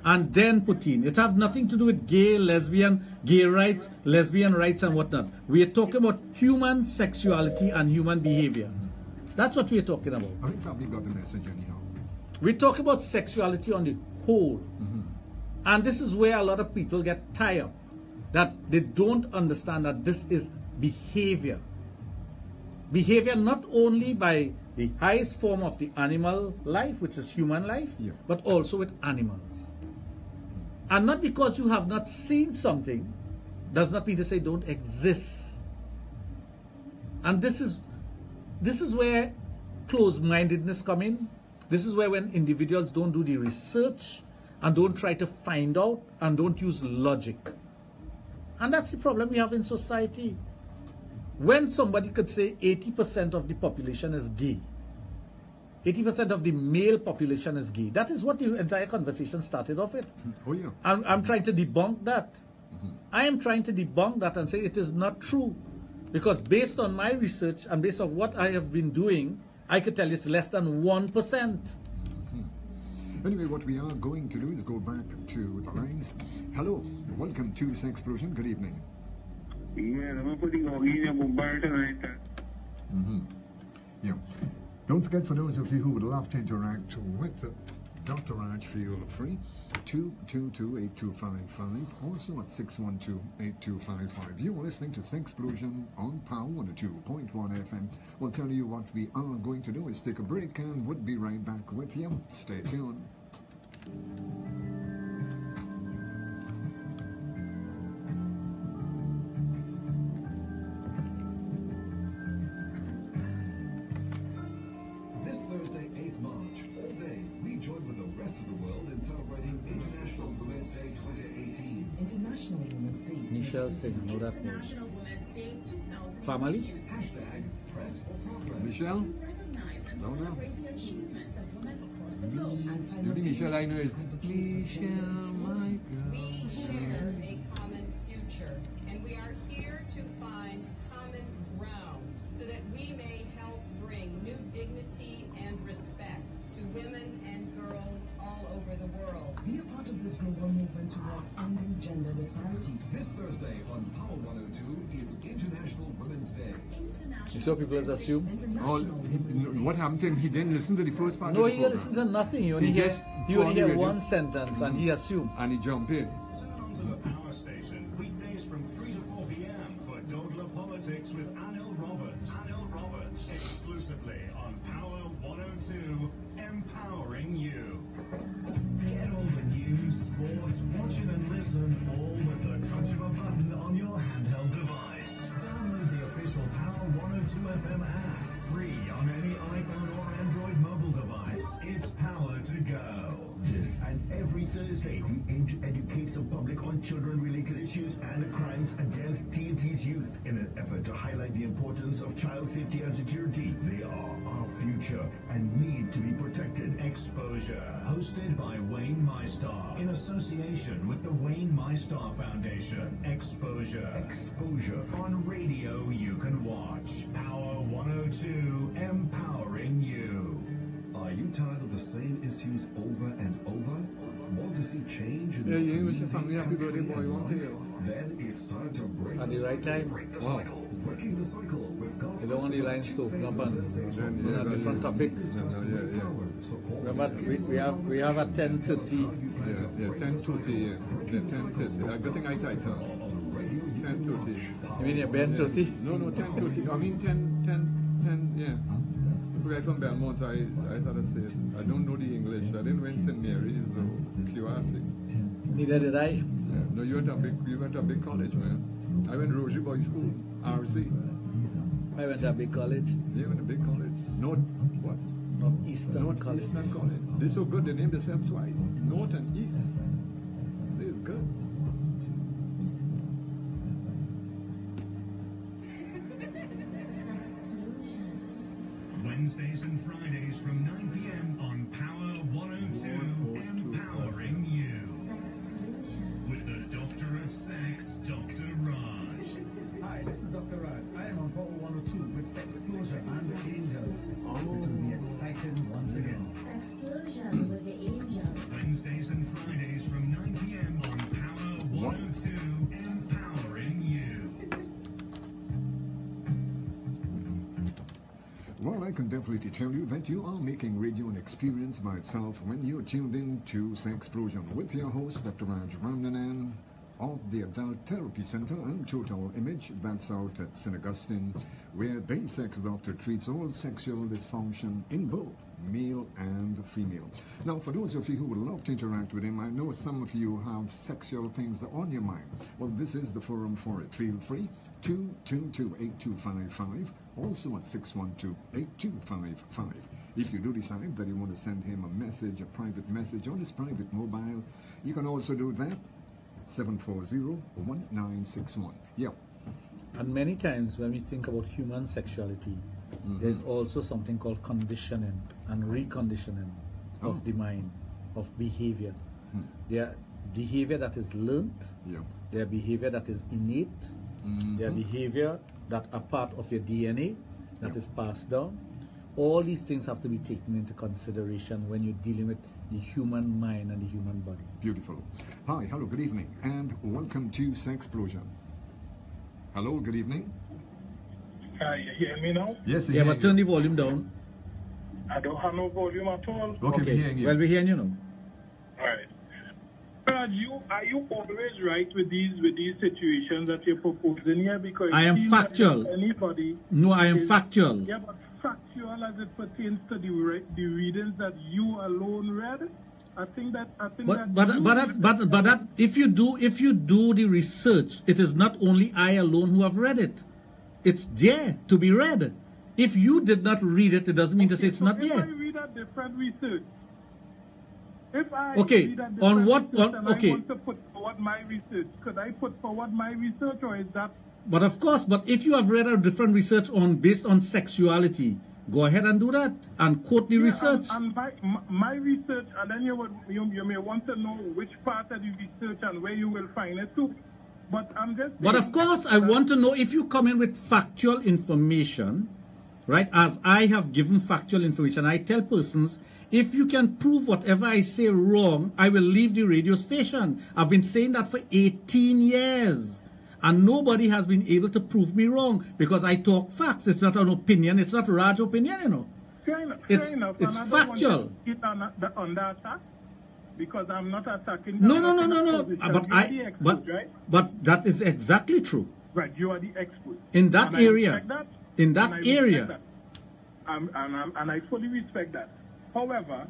And then put in. It have nothing to do with gay, lesbian, gay rights, lesbian rights and whatnot. We are talking about human sexuality and human behavior. That's what we are talking about. I probably got the message anyhow. We talk about sexuality on the whole. And this is where a lot of people get tired. That they don't understand that this is behavior. Behavior not only by the highest form of the animal life, which is human life, but also with animals. And not because you have not seen something does not mean to say don't exist. And this is where closed-mindedness come in. This is where when individuals don't do the research and don't try to find out and don't use logic. And that's the problem we have in society. When somebody could say 80% of the population is gay, 80% of the male population is gay. That is what the entire conversation started off with. Oh, yeah. I'm trying to debunk that. I am trying to debunk that and say it is not true. Because based on my research and based on what I have been doing, I could tell you it's less than 1%. Anyway, what we are going to do is go back to the lines. Hello, welcome to Sexplosion. Good evening. Yeah, I'm putting tonight. Yeah. Don't forget, for those of you who would love to interact with Dr. Raj, feel free. 222-8255. Also at 612-8255. You are listening to Sexplosion on Power 102.1 FM. We'll tell you what we are going to do is take a break and we'll be right back with you. Stay tuned. This Thursday, 8th March, all day, we join with the rest of the world in celebrating International Women's Day 2018. International Women's Day. Michelle saying, I know that name. International Women's Day 2018. Family? Hashtag Press for Progress. Michelle? We recognize and No. celebrate the achievements of women across the globe. And The only Michelle I know is Michelle, my girl. We share a common future, and we are here to find common ground so that we may help bring new dignity and respect to women and girls all over the world. Be a part of this global movement towards ending gender disparity. This Thursday on Power 102, it's International Women's Day. You saw people assume? what happened to him? He didn't listen to the first part No, of the he program. listens to nothing. You only He hear, just you only put on hear the radio. one sentence and he assumed. And he jumped in. Turn on to the Power Station, weekdays from 3 to 4 p.m. for Dodler Politics with Anil Roberts. Anil Roberts. Exclusively on Power 102, empowering you. Get all the news, sports, watch it and listen, all with the touch of a button on your handheld device. Download the official Power 102 FM app, free on any iPhone or Android mobile device. It's power to go. This and every Thursday, we aim to educate the public on children-related issues and the crimes against TNT's youth in an effort to highlight the importance of child safety and security. They are our future and need to be protected. Exposure, hosted by Wayne MyStar in association with the Wayne MyStar Foundation. Exposure. Exposure. On radio you can watch. Power 102, empowering you. Are you tired of the the same issues over and over? Want to see change in Yeah, the yeah, we community, should find me happy country, birthday boy, and won't life? you? Then it's time to break At the the right cycle. time. Break the Wow. cycle. Breaking the cycle with golf. You don't want the lines to open up and Yeah, a different topic. Remember, we have a 10:30. Yeah, 10:30, yeah. 10:30. Good thing I title. 10:30. You mean you're Ben 30? No, 10:30. I mean 10, yeah. Right from Belmont, so I thought I said, I don't know the English. I didn't went St. Mary's or QRC. Neither did I. Yeah. No, you went to a big college, man. I went to Roger Boys School, RC. I went to a big college. You went to a big college. What? Northeastern College. Eastern College. They're so good, they named themselves twice. North and East. This is good. Wednesdays and Fridays from 9 p.m. on Power 102, empowering you. With the Doctor of Sex, Dr. Raj. Hi, this is Dr. Raj. I am on Power 102 with Sexplosion and the Angel. It will be exciting once again. Sexplosion with the Angel. Wednesdays and Fridays from 9 p.m. on Power 102, empowering you. Well, I can definitely tell you that you are making radio an experience by itself when you're tuned in to Sexplosion with your host, Dr. Raj Ramnanan of the Adult Therapy Center and Total Image. That's out at St. Augustine, where the sex doctor treats all sexual dysfunction in both male and female. Now, for those of you who would love to interact with him, I know some of you have sexual things on your mind. Well, this is the forum for it. Feel free. 222-8255, also at 612-8255. If you do decide that you want to send him a message, a private message on his private mobile, you can also do that. 740-1961. Yeah. And many times when we think about human sexuality, there's also something called conditioning and reconditioning of the mind, of behavior. There are behavior that is learned, there are behavior that is innate, there are behavior that are part of your DNA that is passed down. All these things have to be taken into consideration when you're dealing with the human mind and the human body. Beautiful. Hi, hello, good evening, and welcome to Sexplosion. Hello, good evening. You hear me now? Yes, yeah, but turn the volume down. I don't have no volume at all. Okay, we're hearing you. Well, we're hearing you now. All right. Raj, are you always right with these situations that you're proposing here? Because I am factual. Anybody? No, I am factual. Yeah, but factual as it pertains to the readings that you alone read. I think that. But if you do the research, it is not only I alone who have read it. It's there to be read. If you did not read it, it doesn't mean to say it's not there. If I read a different research, if I okay, read a different on what? research and Okay. I want to put forward my research, could I put forward my research, or is that? But of course, but if you have read a different research based on sexuality, go ahead and do that and quote the research. And my research, and then you may want to know which part of the research and where you will find it too. But I'm just. But of course, I want to know if you come in with factual information, right? As I have given factual information, I tell persons, if you can prove whatever I say wrong, I will leave the radio station. I've been saying that for 18 years. And nobody has been able to prove me wrong because I talk facts. It's not an opinion. It's not Raj opinion, you know. Fair enough. It's factual. On that attack, because I'm not attacking. No. But that is exactly true. Right, you are the expert. In that and area. In that and area. And I fully respect that. However,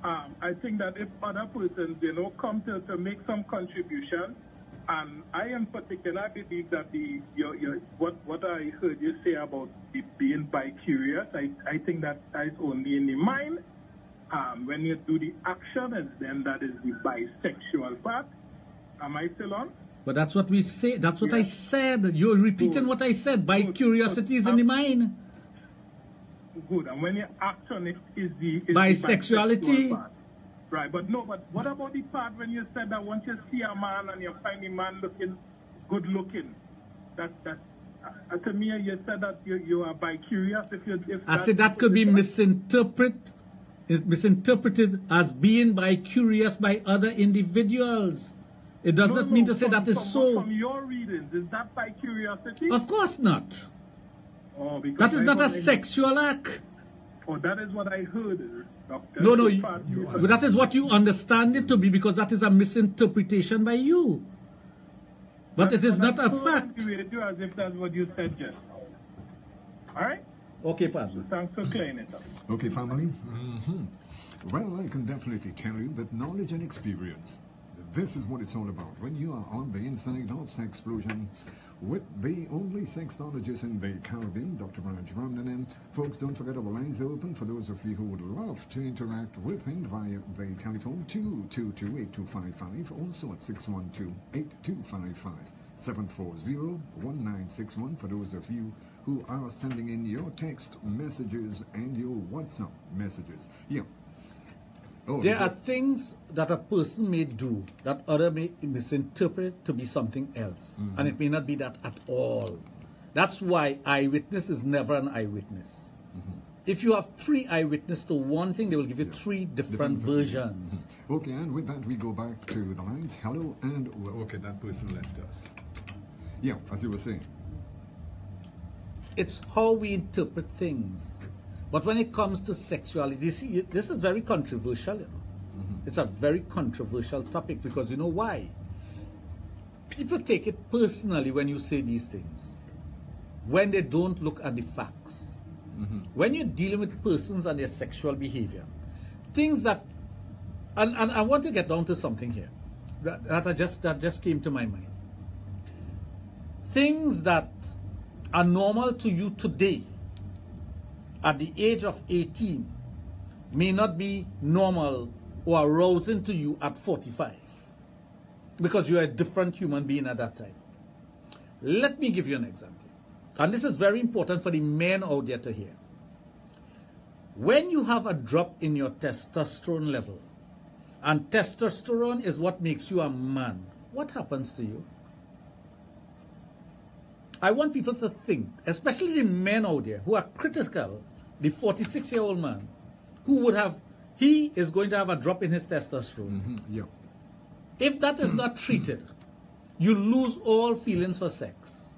I think that if other persons, come to make some contribution, and I in particular believe that what I heard you say about it being bi-curious, I think that is only in the mind. When you do the action, then that is the bisexual part. Am I still on? But that's what we say. That's what I said. You're repeating what I said. Bi-curiosity is in the mind. Good. And when you act on it, is the bisexuality. Part. Right, but what about the part when you said that once you see a man and you find a man good looking, that to me you said that you are bi-curious. I said that could be misinterpreted is misinterpreted as being bi-curious by other individuals. It does not mean to say that is so. From your readings, is that by curiosity? Of course not. Oh, because that is not a sexual act. Oh, that is what I heard, Doctor. No, that is what you understand it to be, because that is a misinterpretation by you. But it is not a fact. You as if that's what you said just now. All right? Okay, Padre. Thanks for clearing it up. Okay, family. Well, I can definitely tell you that knowledge and experience, this is what it's all about. When you are on the inside of Sexplosion with the only sexologist in the Caribbean, Dr. Raj. Folks, don't forget our lines are open for those of you who would love to interact with him via the telephone 222-8255, also at 612-8255-740-1961 for those of you who are sending in your text messages and your WhatsApp messages. Yeah. Oh, there are things that a person may do that other may misinterpret to be something else. And it may not be that at all. That's why eyewitness is never an eyewitness. If you have 3 eyewitnesses to one thing, they will give you 3 different versions. Okay, and with that we go back to the lines. Hello, and okay, that person left us. Yeah, as you were saying. It's how we interpret things. But when it comes to sexuality, you see, this is very controversial. You know? It's a very controversial topic, because you know why? People take it personally when you say these things, when they don't look at the facts. When you're dealing with persons and their sexual behavior, things that, and I want to get down to something here that just came to my mind. Things that are normal to you today at the age of 18 may not be normal or arousing to you at 45, because you are a different human being at that time. Let me give you an example. And this is very important for the men out there to hear. When you have a drop in your testosterone level, and testosterone is what makes you a man, what happens to you? I want people to think, especially the men out there who are critical, the 46-year-old man, who would have, he is going to have a drop in his testosterone. Yeah. If that is not treated, you lose all feelings for sex.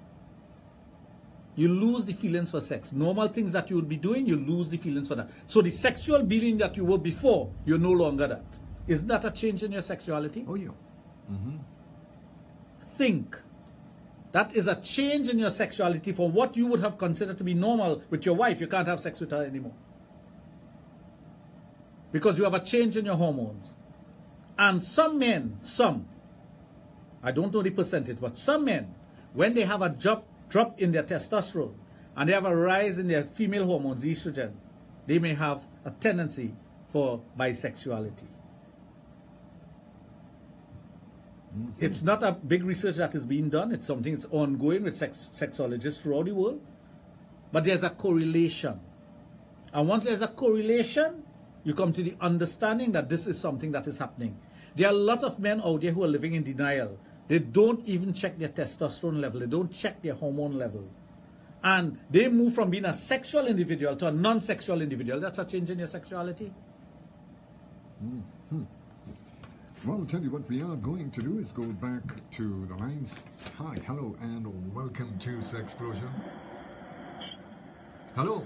You lose the feelings for sex. Normal things that you would be doing, you lose the feelings for that. So the sexual being that you were before, you're no longer that. Isn't that a change in your sexuality? Oh, yeah. Think. That is a change in your sexuality for what you would have considered to be normal with your wife. You can't have sex with her anymore, because you have a change in your hormones. And some men, I don't know the percentage, but some men, when they have a drop in their testosterone and they have a rise in their female hormones, estrogen, they may have a tendency for bisexuality. It's not a big research that is being done. It's something that's ongoing with sexologists throughout the world. But there's a correlation. And once there's a correlation, you come to the understanding that this is something that is happening. There are a lot of men out there who are living in denial. They don't even check their testosterone level. They don't check their hormone level. And they move from being a sexual individual to a non-sexual individual. That's a change in your sexuality. Well, I'll tell you what we are going to do is go back to the lines. Hi, hello, and welcome to Sexplosion. Hello.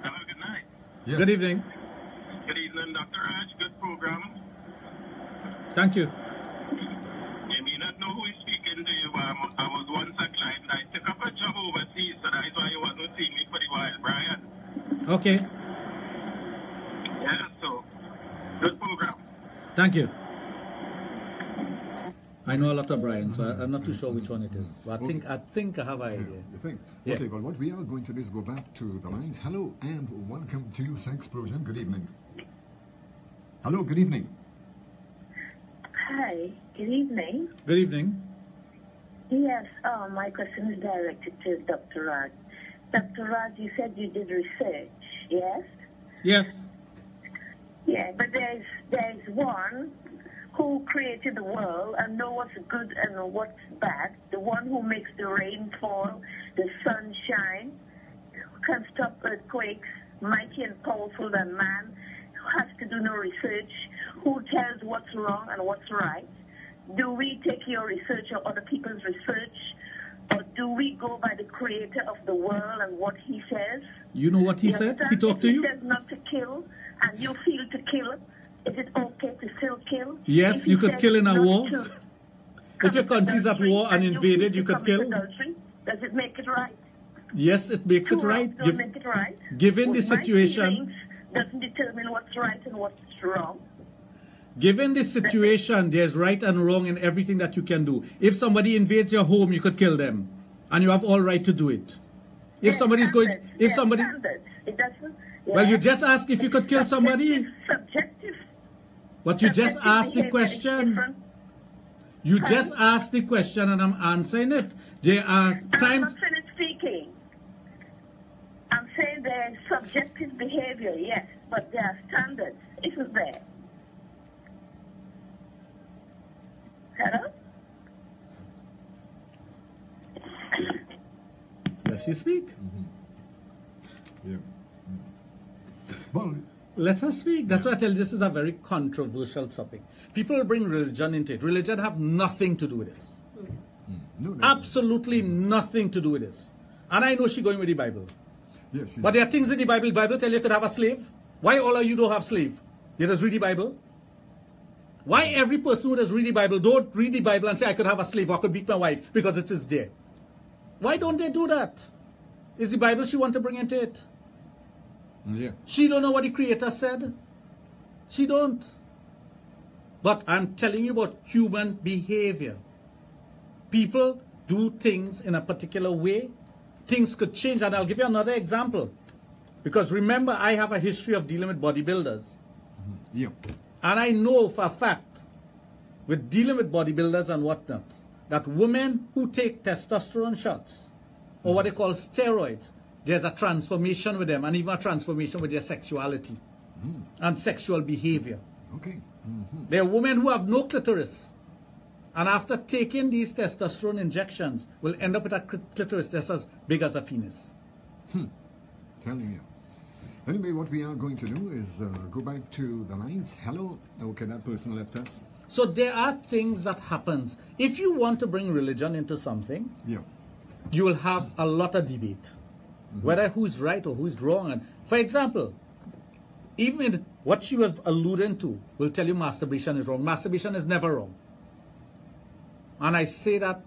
Hello, good night. Yes. Good evening. Good evening, Dr. Raj. Good program. Thank you. You may not know who is speaking to you, but I was once a client. I took up a job overseas, so that's why you wasn't seeing me for the while, Brian. Okay. Yeah, so, good program. Thank you. I know a lot of Brian, so I'm not too sure which one it is. But I think I have an idea. You think? Yeah. Okay, well, what we are going to do is go back to the lines. Hello, and welcome to Sexplosion. Good evening. Hello, good evening. Hi, good evening. Good evening. Yes, my question is directed to Dr. Raj. Dr. Raj, you said you did research, yes? Yes. Yeah, but there's one who created the world and know what's good and what's bad, the one who makes the rain fall, the sun shine, can stop earthquakes, mighty and powerful than man, who has to do no research, who tells what's wrong and what's right? Do we take your research or other people's research? Or do we go by the creator of the world and what he says? You know what he said? He talked to you? He says not to kill, and you feel to kill. Is it okay to still kill? Yes, you could kill in a war. If your country's at war and invaded, you could kill. Adultery, does it make it right? Yes, it makes it right. Don't make it right. Given the situation, doesn't determine what's right and what's wrong. Given the situation, there's right and wrong in everything that you can do. If somebody invades your home, you could kill them, and you have all right to do it. If somebody's going, if somebody, it doesn't. Well, you just ask if you could kill somebody. Subjective. But you just asked the question. You just asked the question, and I'm answering it. There are times. I'm not finished speaking. I'm saying there's subjective behavior, yes, but there are standards. Isn't there? Hello? Does she speak? Yeah. Well, let her speak. That's why I tell you this is a very controversial topic. People bring religion into it. Religion have nothing to do with this. No, absolutely nothing to do with this. And I know she's going with the Bible. Yeah, but there are things in the Bible. The Bible tell you could have a slave. Why all of you don't have slave? You just read the Bible. Why every person who does read the Bible don't read the Bible and say I could have a slave or I could beat my wife because it is there? Why don't they do that? Is the Bible she want to bring into it? Yeah. She don't know what the Creator said. She don't. But I'm telling you about human behavior. People do things in a particular way. Things could change. And I'll give you another example. Because remember, I have a history of dealing with bodybuilders. Yeah. And I know for a fact, with dealing with bodybuilders and whatnot, that women who take testosterone shots, or what they call steroids, there's a transformation with them, and even a transformation with their sexuality and sexual behavior. Okay. There are women who have no clitoris, and after taking these testosterone injections, will end up with a clitoris that's as big as a penis. Telling you. Anyway, what we are going to do is go back to the lines. Hello. Okay, that person left us. So there are things that happens. If you want to bring religion into something, you will have a lot of debate. Whether who is right or who is wrong. And for example, even what she was alluding to will tell you masturbation is wrong. Masturbation is never wrong. And I say that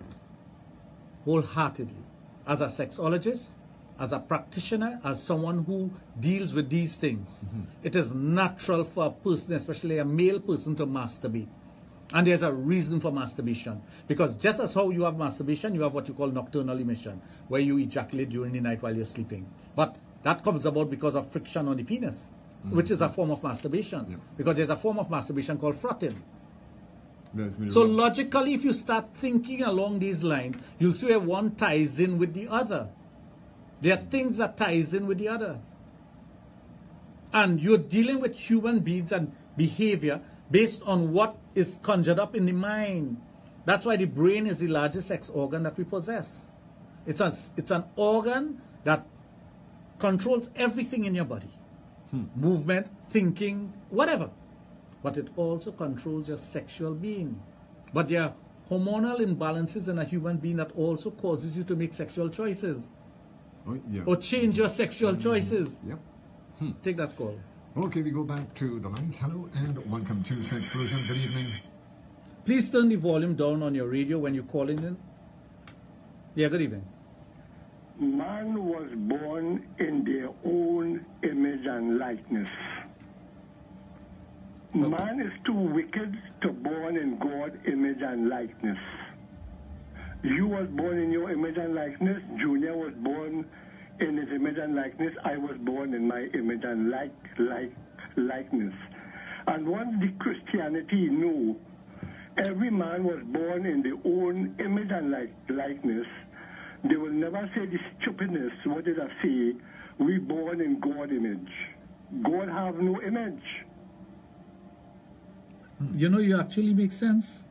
wholeheartedly. As a sexologist, as a practitioner, as someone who deals with these things, it is natural for a person, especially a male person, to masturbate. And there's a reason for masturbation. Because just as how you have masturbation, you have what you call nocturnal emission, where you ejaculate during the night while you're sleeping. But that comes about because of friction on the penis, which is a form of masturbation. Because there's a form of masturbation called frotting. So logically, if you start thinking along these lines, you'll see where one ties in with the other. There are things that ties in with the other. And you're dealing with human beings and behavior based on what is conjured up in the mind. That's why the brain is the largest sex organ that we possess. It's an organ that controls everything in your body. Movement, thinking, whatever. But it also controls your sexual being. But there are hormonal imbalances in a human being that also causes you to make sexual choices. Or change your sexual choices. Take that call. Okay, we go back to the lines. Hello and welcome to Sexplosion. Good evening. Please turn the volume down on your radio when you're calling in. Yeah, good evening. Man was born in their own image and likeness. Man is too wicked to born in God's image and likeness. You was born in your image and likeness. Junior was born in his image and likeness. I was born in my image and likeness. And once the Christianity knew every man was born in their own image and likeness, they will never say the stupidness. What did I say? We born in God's image. God have no image. You know, you actually make sense.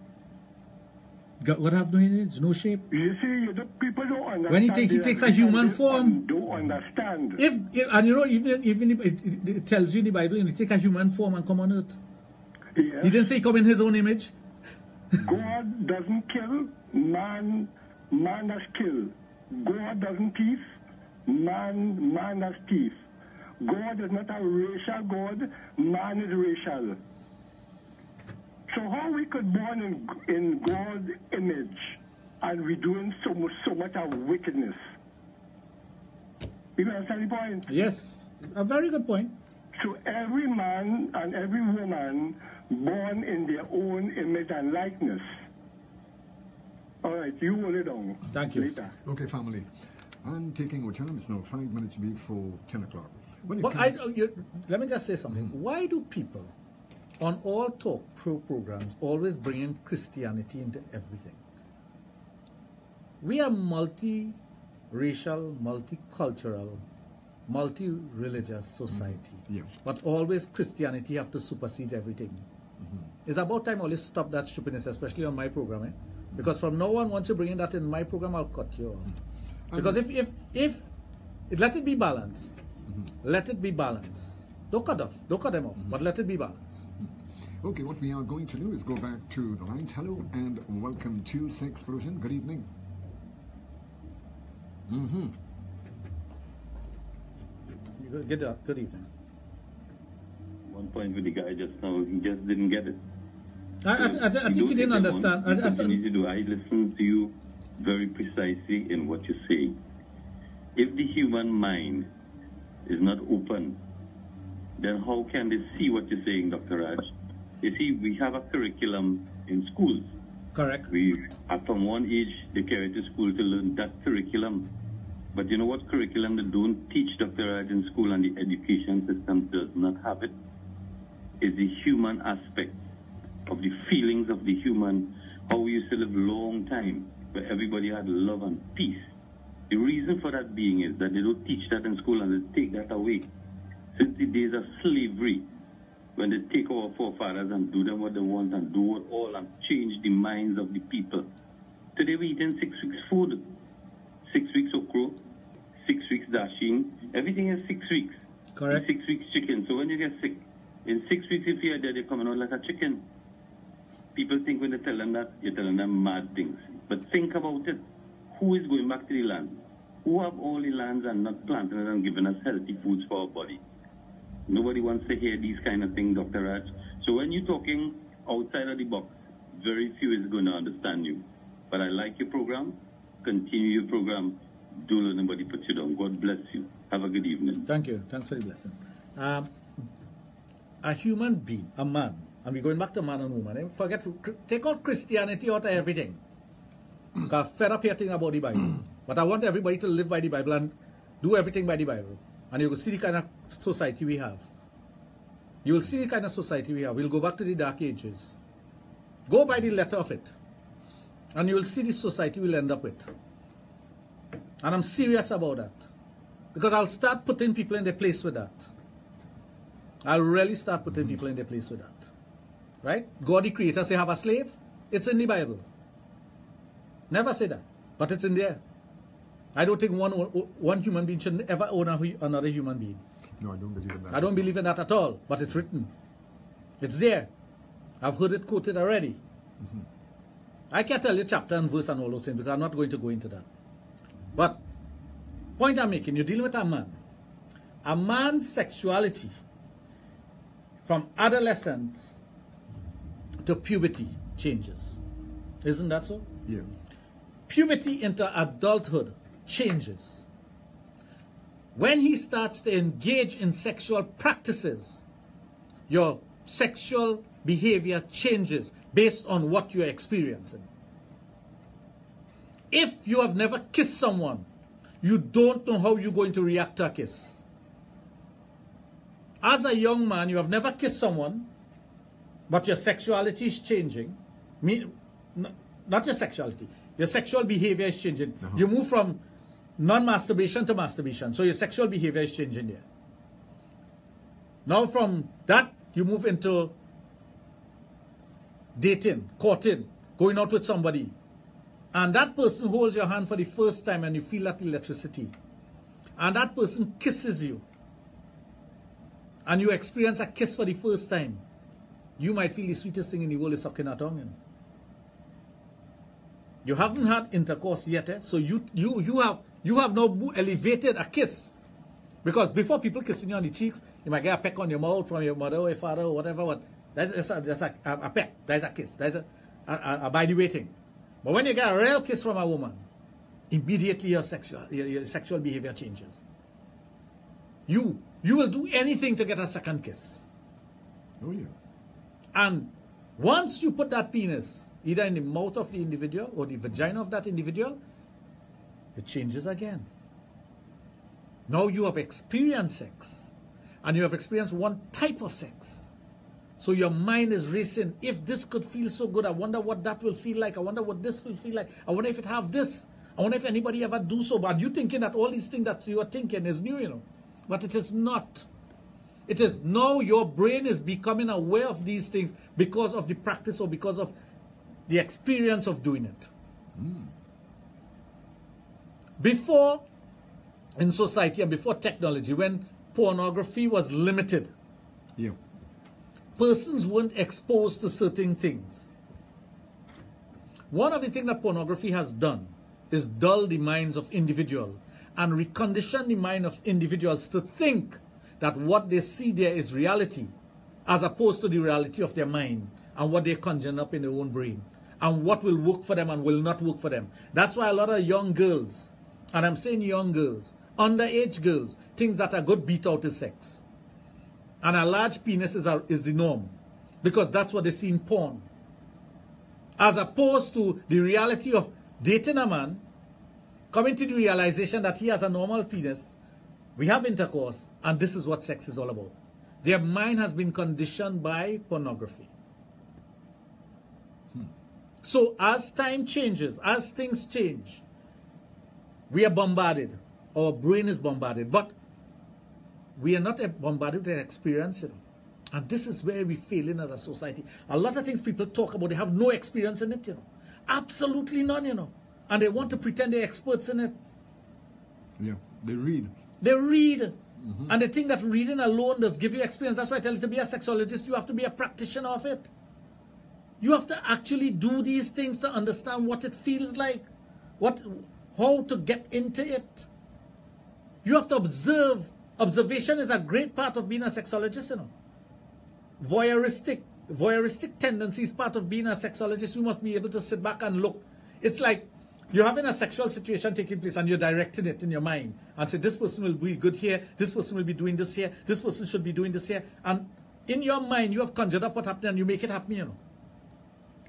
What have no image, no shape? You see, the people don't understand. When he takes a human form. Don't understand. If and you know, even it tells you in the Bible, he take a human form and come on earth. Yes. He didn't say he come in his own image. God doesn't kill, man does kill. God doesn't thief, man does thief. God is not a racial God, man is racial. So how we could born in God's image and we doing so much of wickedness? You understand the point? Yes, a very good point. So every man and every woman born in their own image and likeness. All right, you hold it down. Thank you. Later. Okay, family. I'm taking our time. It's now 5 minutes before 10 o'clock. Let me just say something. Why do people on all talk programs always bring in Christianity into everything? We are multi-racial, multicultural, multi-religious society. Yeah. But always Christianity have to supersede everything. It's about time always stop that stupidness, especially on my program. Because from now on, once you bring in that in my program, I'll cut you off. Because if let it be balanced. Let it be balanced. Don't cut them off, but let it be balanced. Okay, what we are going to do is go back to the lines. Hello and welcome to Sexplosion. Good evening. Good evening. One point with the guy just now, he just didn't get it. I think he didn't understand. I listen to you very precisely in what you say. If the human mind is not open, then how can they see what you're saying, Dr. Raj? You see, we have a curriculum in schools. Correct. From one age, they carry to school to learn that curriculum. But you know what curriculum they don't teach, Dr. Raj, in school, and the education system does not have it? Is the human aspect of the feelings of the human, how we used to live a long time, where everybody had love and peace. The reason for that being is that they don't teach that in school and they take that away. Since the days of slavery, when they take our forefathers and do them what they want and do it all and change the minds of the people. Today we're eating 6 weeks food, 6 weeks okra, 6 weeks dashing, everything is 6 weeks. Correct. 6 weeks chicken. So when you get sick, in 6 weeks if you're dead, you're coming out like a chicken. People think when they tell them that, you're telling them mad things. But think about it. Who is going back to the land? Who have all the lands and not planting it and giving us healthy foods for our body? Nobody wants to hear these kind of things, Dr. Raj. So when you're talking outside of the box, very few is going to understand you. But I like your program. Continue your program. Don't let anybody put you down. God bless you. Have a good evening. Thank you. Thanks for the blessing. A human being, a man, and we're going back to man and woman. Take out Christianity out of everything. Because fed up here thinking about the Bible. But I want everybody to live by the Bible and do everything by the Bible. And you will see the kind of society we have. You will see the kind of society we have. We'll go back to the Dark Ages. Go by the letter of it. And you will see the society we'll end up with. And I'm serious about that. Because I'll start putting people in their place with that. I'll really start putting people in their place with that. Right? God the Creator say have a slave. It's in the Bible. Never say that. But it's in there. I don't think one human being should ever own another human being. No, I don't believe in that. I don't believe in that at all. But it's written. It's there. I've heard it quoted already. I can't tell you chapter and verse and all those things because I'm not going to go into that. But point I'm making, you're dealing with a man. A man's sexuality from adolescence to puberty changes. Isn't that so? Yeah. Puberty into adulthood changes. When he starts to engage in sexual practices, your sexual behavior changes based on what you're experiencing. If you have never kissed someone, you don't know how you're going to react to a kiss. As a young man, you have never kissed someone, but your sexuality is changing. Not your sexuality. Your sexual behavior is changing. You move from non-masturbation to masturbation. So your sexual behavior is changing there. Now from that, you move into dating, courting, going out with somebody, and that person holds your hand for the first time and you feel that electricity, and that person kisses you, and you experience a kiss for the first time, you might feel the sweetest thing in the world is sucking a tongue. You know? You haven't had intercourse yet, so you have now elevated a kiss. Because before people kissing you on the cheeks, you might get a peck on your mouth from your mother or your father or whatever. What that's a peck. There's a kiss. There's a by the way thing. But when you get a real kiss from a woman, immediately your sexual behavior changes. You will do anything to get a second kiss. Oh yeah. And once you put that penis either in the mouth of the individual or the vagina of that individual, it changes again. Now you have experienced sex, and you have experienced one type of sex. So your mind is racing. If this could feel so good, I wonder what that will feel like. I wonder what this will feel like. I wonder if it have this. I wonder if anybody ever do so. But you thinking that all these things that you are thinking is new, you know. But it is not. It is now your brain is becoming aware of these things because of the practice or because of the experience of doing it. Before, in society and before technology, when pornography was limited, persons weren't exposed to certain things. One of the things that pornography has done is dull the minds of individuals and recondition the mind of individuals to think that what they see there is reality, as opposed to the reality of their mind and what they conjure up in their own brain, and what will work for them and will not work for them. That's why a lot of young girls, and I'm saying young girls, underage girls, think that a good beat out is sex. And a large penis is the norm, because that's what they see in porn. As opposed to the reality of dating a man, coming to the realization that he has a normal penis, we have intercourse, and this is what sex is all about. Their mind has been conditioned by pornography. So as time changes, as things change, we are bombarded. Our brain is bombarded. But we are not bombarded with experience. You know? And this is where we fail in as a society. A lot of things people talk about, they have no experience in it. You know? Absolutely none, you know. And they want to pretend they're experts in it. Yeah, they read. They read. And they think that reading alone does give you experience. That's why I tell you, to be a sexologist, you have to be a practitioner of it. You have to actually do these things to understand what it feels like, how to get into it. You have to observe. Observation is a great part of being a sexologist, you know. Voyeuristic tendency is part of being a sexologist. You must be able to sit back and look. It's like you're having a sexual situation taking place and you're directing it in your mind and say, this person will be good here, this person will be doing this here, this person should be doing this here. And in your mind, you have conjured up what happened and you make it happen, you know.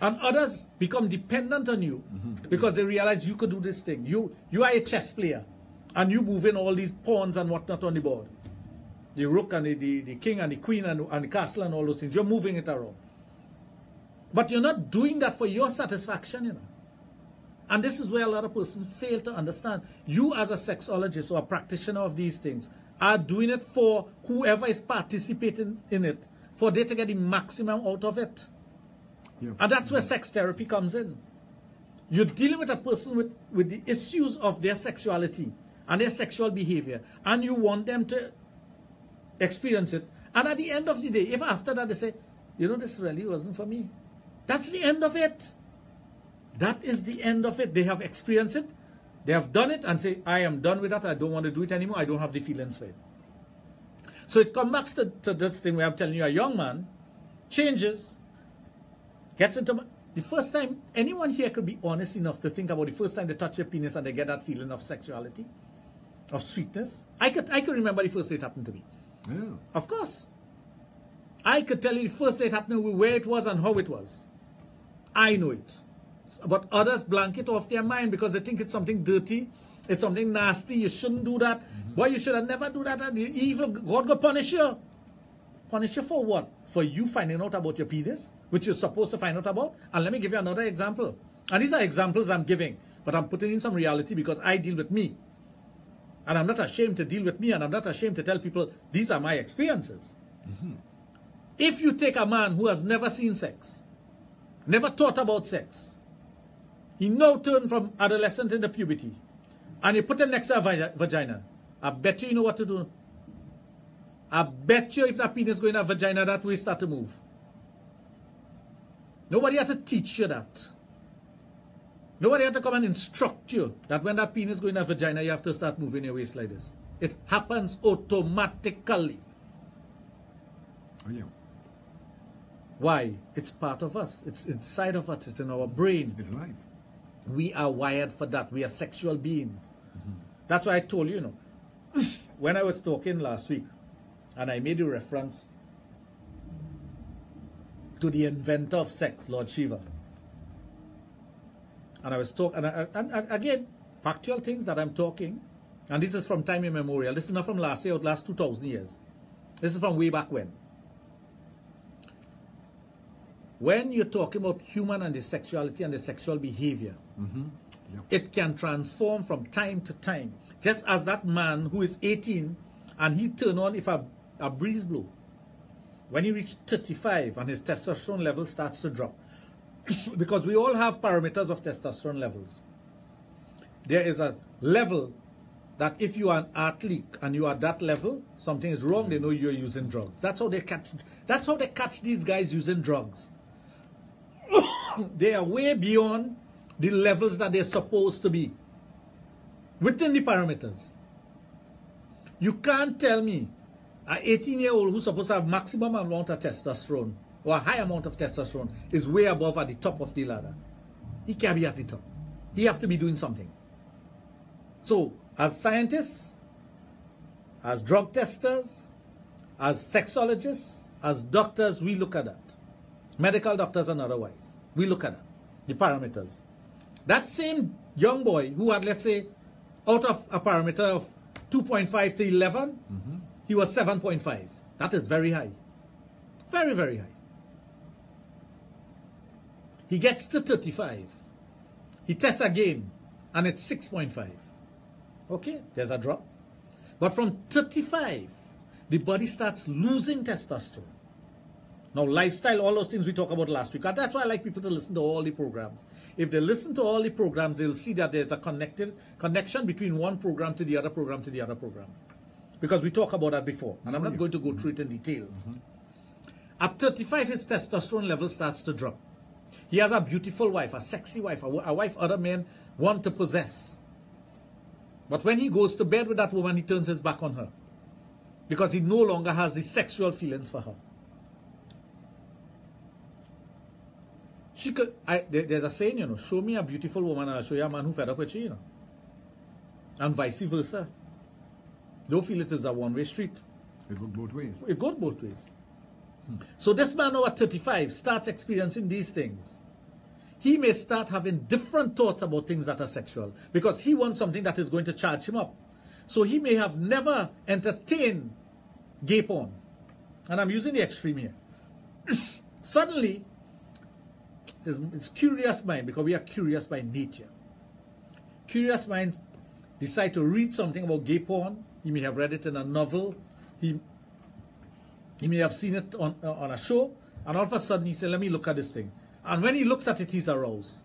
And others become dependent on you because they realize you could do this thing. You are a chess player and you move in all these pawns and whatnot on the board. The rook and the king and the queen and the castle and all those things. You're moving it around. But you're not doing that for your satisfaction, you know. And this is where a lot of persons fail to understand. You as a sexologist or a practitioner of these things are doing it for whoever is participating in it, for they to get the maximum out of it. Yeah. And that's where sex therapy comes in. You're dealing with a person with the issues of their sexuality and their sexual behavior, and you want them to experience it. And at the end of the day, if after that they say, you know, this really wasn't for me, that's the end of it. That is the end of it. They have experienced it, they have done it, and say, I am done with that, I don't want to do it anymore, I don't have the feelings for it. So it comes back to this thing where I'm telling you, a young man changes, gets into the first time. Anyone here could be honest enough to think about the first time they touch their penis and they get that feeling of sexuality, of sweetness. I could remember the first day it happened to me. Yeah. Of course. I could tell you the first day it happened, where it was and how it was. I know it. But others blank it off their mind because they think it's something dirty, it's something nasty, you shouldn't do that. Why you should have never do that, and the evil God go punish you. Punish you for what? For you finding out about your penis, which you're supposed to find out about. And let me give you another example. And these are examples I'm giving, but I'm putting in some reality because I deal with me. And I'm not ashamed to deal with me, and I'm not ashamed to tell people these are my experiences. If you take a man who has never seen sex, never thought about sex, He now turned from adolescent into puberty. And you put him next to a vagina. I bet you know what to do. I bet you if that penis go in a vagina, that way start to move. Nobody had to teach you that. Nobody had to come and instruct you that when that penis go in a vagina, you have to start moving your waist like this. It happens automatically. Oh, yeah. Why? It's part of us. It's inside of us. It's in our brain. It's life. We are wired for that. We are sexual beings. That's why I told you, you know, when I was talking last week, and I made a reference to the inventor of sex, Lord Shiva. And I was talking, and again, factual things that I'm talking, and this is from time immemorial. This is not from last year or last 2,000 years. This is from way back when. When you're talking about human and the sexuality and the sexual behavior, it can transform from time to time. Just as that man who is 18 and he turn on if a breeze blow. When he reaches 35 and his testosterone level starts to drop. Because we all have parameters of testosterone levels. There is a level that if you are an athlete and you are at that level, something is wrong, they know you're using drugs. That's how they catch these guys using drugs. They are way beyond the levels that they're supposed to be. Within the parameters. You can't tell me an 18-year-old who's supposed to have maximum amount of testosterone or a high amount of testosterone is way above at the top of the ladder. He can't be at the top. He has to be doing something. So, as scientists, as drug testers, as sexologists, as doctors, we look at that. Medical doctors and otherwise. We look at that. The parameters. That same young boy who had, let's say, out of a parameter of 2.5 to 11, he was 7.5. That is very high. Very, very high. He gets to 35. He tests again, and it's 6.5. Okay, there's a drop. But from 35, the body starts losing testosterone. Now, lifestyle, all those things we talked about last week. And that's why I like people to listen to all the programs. If they listen to all the programs, they'll see that there's a connection between one program to the other program to the other program. Because we talked about that before. And I'm not going to go through it in details. At 35, his testosterone level starts to drop. He has a beautiful wife, a sexy wife, a wife other men want to possess. But when he goes to bed with that woman, he turns his back on her. Because he no longer has the sexual feelings for her. There's a saying, you know, show me a beautiful woman and I'll show you a man who fed up with you, you know. And vice versa. Don't feel it is a one-way street. It goes both ways. It goes both ways. So this man now at 35 starts experiencing these things. He may start having different thoughts about things that are sexual because he wants something that is going to charge him up. So he may have never entertained gay porn. And I'm using the extreme here. Suddenly, it's curious mind, because we are curious by nature. Curious mind decide to read something about gay porn. He may have read it in a novel. He may have seen it on a show. And all of a sudden he said, let me look at this thing. And when he looks at it, he's aroused.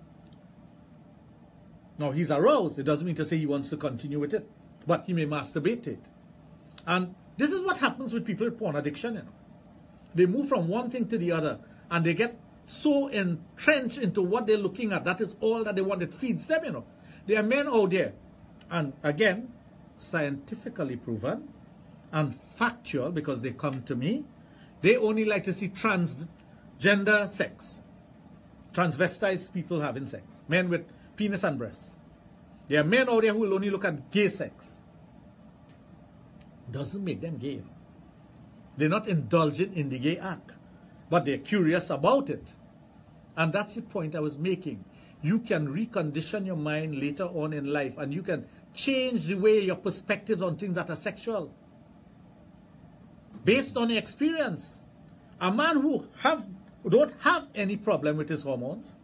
Now, he's aroused. It doesn't mean to say he wants to continue with it. But he may masturbate it. And this is what happens with people with porn addiction. You know. They move from one thing to the other. And they get so entrenched into what they're looking at. That is all that they want. It feeds them, you know. There are men out there. And again, scientifically proven and factual, because they come to me, they only like to see transgender sex. Transvestites people having sex. Men with penis and breasts. There are men out there who will only look at gay sex. Doesn't make them gay. They're not indulging in the gay act. But they're curious about it. And that's the point I was making. You can recondition your mind later on in life, and you can change the way your perspectives on things that are sexual. Based on your experience. A man who don't have any problem with his hormones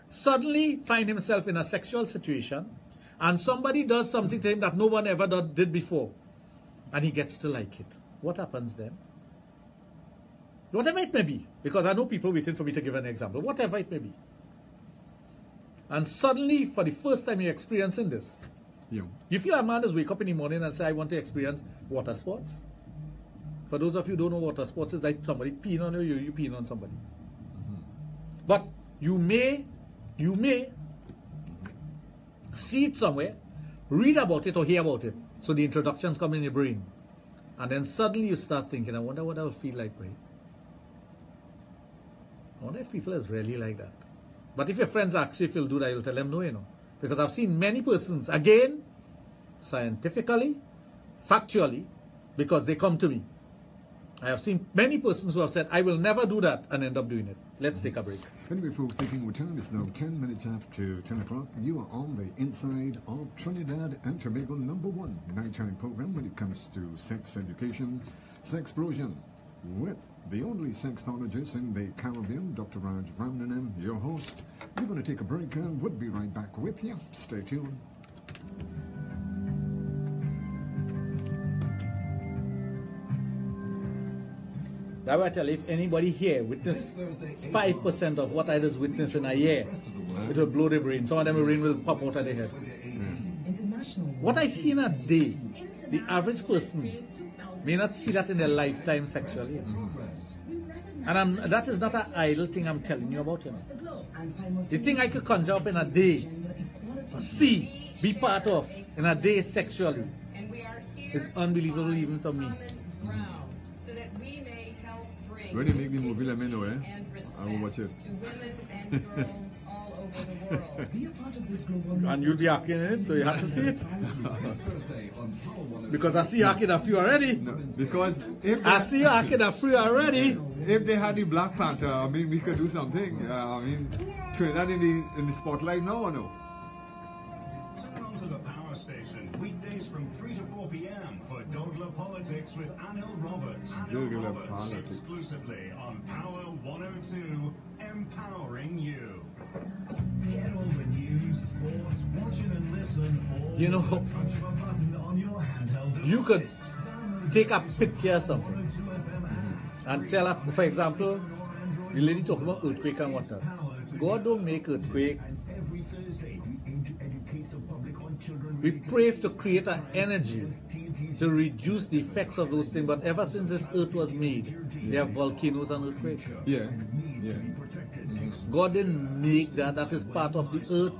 suddenly find himself in a sexual situation, and somebody does something to him that no one ever did before, and he gets to like it. What happens then? Whatever it may be, because I know people waiting for me to give an example. Whatever it may be. And suddenly, for the first time you're experiencing this, Yeah. you feel a man just wake up in the morning and say, I want to experience water sports. For those of you who don't know water sports, it's like somebody peeing on you, you peeing on somebody. But you may see it somewhere, read about it or hear about it. So the introductions come in your brain. And then suddenly you start thinking, I wonder what I would feel like, right? I wonder if people is really like that. But if your friends ask you if you'll do that, you'll tell them no, you know. Because I've seen many persons, again, scientifically, factually, because they come to me. I have seen many persons who have said, I will never do that, and end up doing it. Let's take a break. Anyway, folks, taking our time, it's now 10 minutes after 10 o'clock. You are on the inside of Trinidad and Tobago #1 nighttime program when it comes to sex education, Sexplosion, with the only sexologist in the Caribbean, Dr. Raj, your host. We're going to take a break and we'll be right back with you. Stay tuned. That way I tell you, if anybody here witnessed 5% of what I just witnessed in a year, it will blow their brain. Some of them brain will pop out of their head. What I see in a day, the average person may not see that in their lifetime sexually. And that is not an idle thing I'm telling you about. You know. The thing I could conjure up in a day, see, be part of, in a day sexually, is unbelievable even to me. When you make the movie, let me know, eh? I will watch it. And you'll be hacking it, so you have to see it. Because I see you hacking a few already. No, because if I see you hacking a few already. If they had the Black Panther, I mean, we could do something. I mean, Trinidad in the spotlight now or no? Turn on to the Power Station, weekdays from 3 to 4 p.m. for Dogla Politics with Anil Roberts. Exclusively on Power 102, empowering you. Get all the news, sports, watching and listen, all you know, touch of a button on your handheld device. You could take a picture or something and tell her, for example, the lady talking about earthquake and whatnot. God don't make earthquake. Every Thursday, we aim to educate the public on children. We pray to create an energy to reduce the effects of those things. But ever since this earth was made, there are volcanoes and earthquakes. Yeah. God didn't make that. That is part of the earth.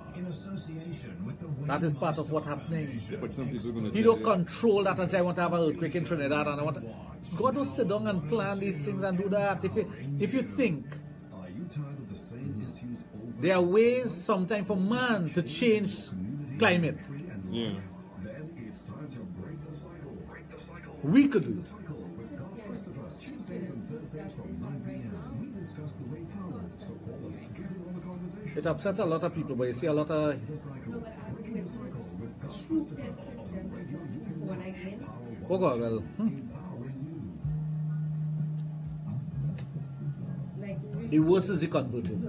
That is part of what's happening. But some people are going to He don't control that and say, I want to have an earthquake in Trinidad. And I want to... God don't sit down and plan these things and do that. If you think, there are ways sometimes for man to change climate. Yeah. We could do this. It upsets a lot of people, but you see a lot of... Oh God, well... The worst is the converted.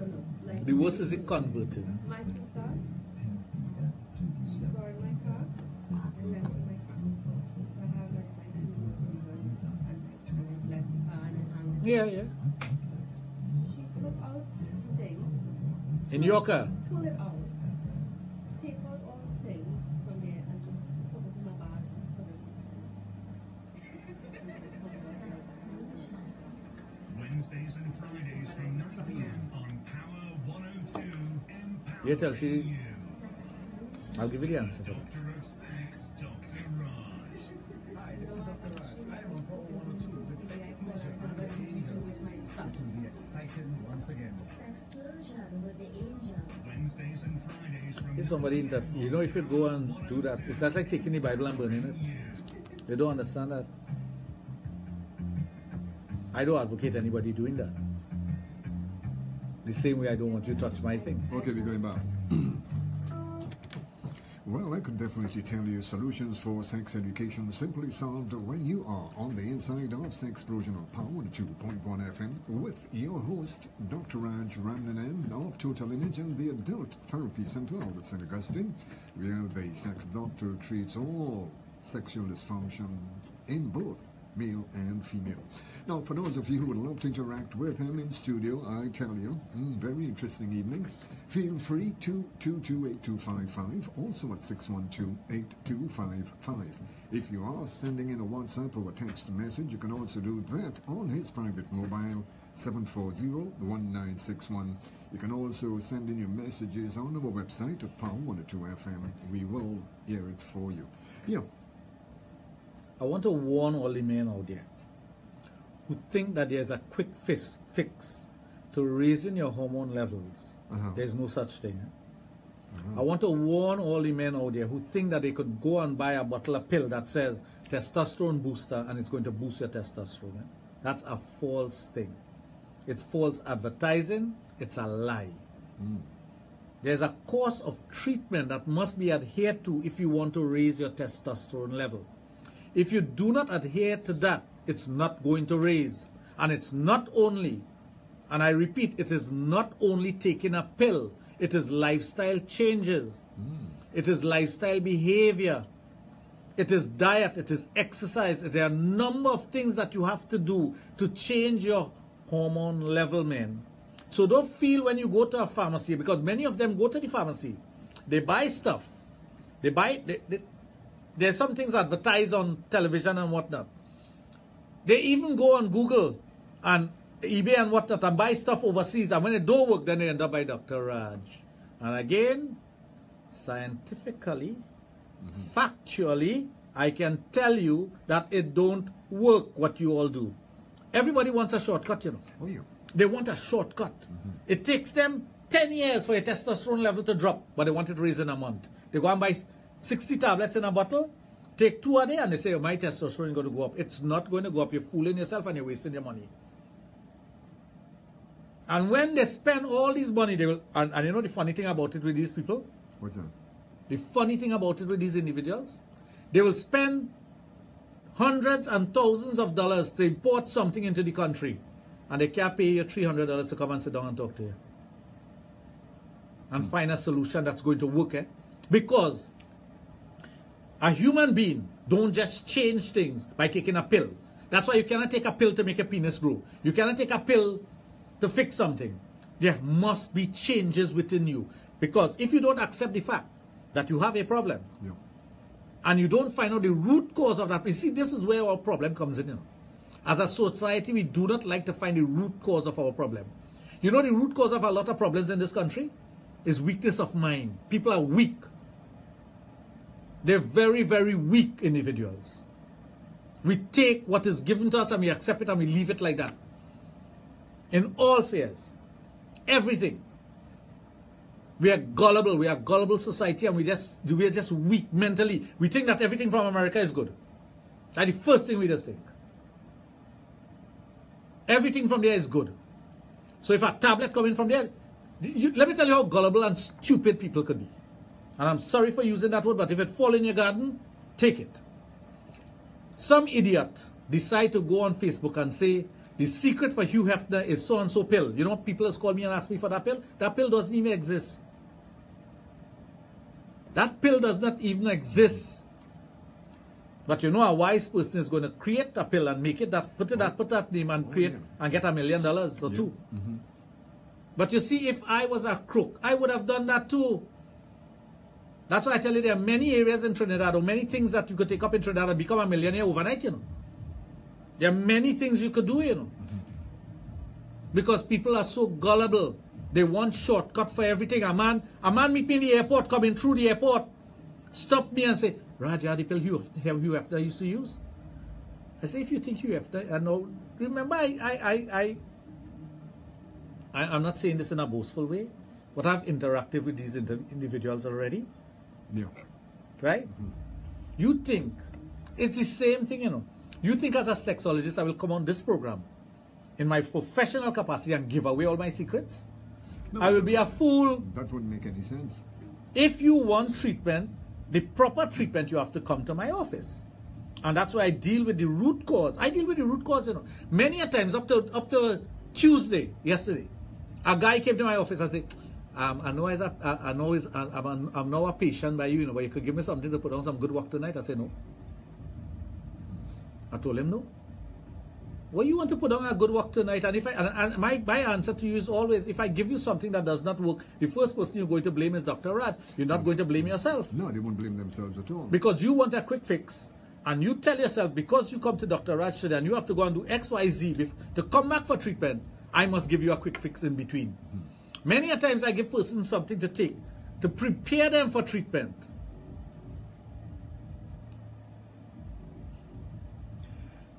The worst is the converted. My sister, she borrowed my car and left it my son. So I have like my two children and left the car and hung it. Yeah. She took out the thing. In your car? Pull it out. Take out all the thing from there and just put it in my bag and put it. Wednesdays and Fridays from 9 p.m. on Power 102. You tell she... I'll give you the answer. Doctor of Sex, Dr. Raj. Hi, this is Dr. Raj. I am on Power 102 with Sexplosion and the Angels. It will be exciting once again. Sexplosion with the Angels. Wednesdays and Fridays from... If somebody interferes, you know, if you go and do that, that's like taking the Bible and burning it. They don't understand that. I don't advocate anybody doing that. The same way I don't want you to touch my thing. Okay, we're going back. Well, I could definitely tell you solutions for sex education simply solved when you are on the inside of Sexplosion on Power 2.1 FM with your host, Dr. Raj Ramnanan of Total Image and the Adult Therapy Center of St. Augustine, where the sex doctor treats all sexual dysfunction in both male and female. Now, for those of you who would love to interact with him in studio, I tell you, very interesting evening. Feel free to 222-8255, also at 612-8255. If you are sending in a WhatsApp or a text message, you can also do that on his private mobile, 740-1961. You can also send in your messages on our website at Power 102 FM. We will hear it for you. Yeah. I want to warn all the men out there who think that there's a quick fix to raising your hormone levels. There's no such thing. I want to warn all the men out there who think that they could go and buy a bottle of pill that says testosterone booster and it's going to boost your testosterone. That's a false thing. It's false advertising. It's a lie. There's a course of treatment that must be adhered to if you want to raise your testosterone level. If you do not adhere to that, it's not going to raise. And it's not only, and I repeat, it is not only taking a pill. It is lifestyle changes. It is lifestyle behavior. It is diet. It is exercise. There are a number of things that you have to do to change your hormone level, men. So don't feel when you go to a pharmacy, because many of them go to the pharmacy. They buy stuff. There's some things advertised on television and whatnot. They even go on Google and eBay and whatnot and buy stuff overseas, and when it don't work, then they end up by Dr. Raj. And again, scientifically, factually, I can tell you that it don't work what you all do. Everybody wants a shortcut, you know. They want a shortcut. It takes them 10 years for your testosterone level to drop, but they want it raised in a month. They go and buy 60 tablets in a bottle, take 2 a day, and they say, oh, my testosterone is going to go up. It's not going to go up. You're fooling yourself and you're wasting your money. And when they spend all this money, they will, and you know the funny thing about it with these people? What's that? The funny thing about it with these individuals, they will spend hundreds and thousands of dollars to import something into the country, and they can't pay you $300 to come and sit down and talk to you. And find a solution that's going to work, Because a human being don't just change things by taking a pill. That's why you cannot take a pill to make your penis grow. You cannot take a pill to fix something. There must be changes within you. Because if you don't accept the fact that you have a problem, and you don't find out the root cause of that, you see, this is where our problem comes in. You know. As a society, we do not like to find the root cause of our problem. You know the root cause of a lot of problems in this country is weakness of mind. People are weak. They're very, very weak individuals. We take what is given to us and we accept it and we leave it like that. In all spheres. Everything. We are gullible. We are a gullible society, and we are just weak mentally. We think that everything from America is good. That's the first thing we just think. Everything from there is good. So if a tablet coming from there, let me tell you how gullible and stupid people could be. And I'm sorry for using that word, but if it falls in your garden, take it. Some idiot decide to go on Facebook and say, the secret for Hugh Hefner is so-and-so pill. You know what people has called me and asked me for that pill? That pill doesn't even exist. That pill does not even exist. But you know, a wise person is going to create a pill and make it put that name and create and get $1 million or two. But you see, if I was a crook, I would have done that too. That's why I tell you, there are many areas in Trinidad, or many things that you could take up in Trinidad and become a millionaire overnight, you know. There are many things you could do, you know. Because people are so gullible. They want shortcut for everything. A man meet me in the airport, coming through the airport, stop me and say, Raj, the pill Hugh Hefner used to use. I say, if you think Hugh Hefner, I know, remember, I'm not saying this in a boastful way, but I've interacted with these individuals already. Right? You think, it's the same thing, you know. You think as a sexologist, I will come on this program in my professional capacity and give away all my secrets? No, I will be a fool. That wouldn't make any sense. If you want treatment, the proper treatment, you have to come to my office. And that's why I deal with the root cause. I deal with the root cause, you know. Many a times, up to Tuesday, yesterday, a guy came to my office and said, I'm now a patient by you, you know, but you could give me something to put on some good work tonight. I said, no. I told him no. Well, you want to put on a good work tonight, and my answer to you is always, if I give you something that does not work, the first person you're going to blame is Dr. Raj. You're not going to blame yourself. No, they won't blame themselves at all. Because you want a quick fix, and you tell yourself, because you come to Dr. Raj today and you have to go and do X, Y, Z to come back for treatment, I must give you a quick fix in between. Many a times I give persons something to take to prepare them for treatment.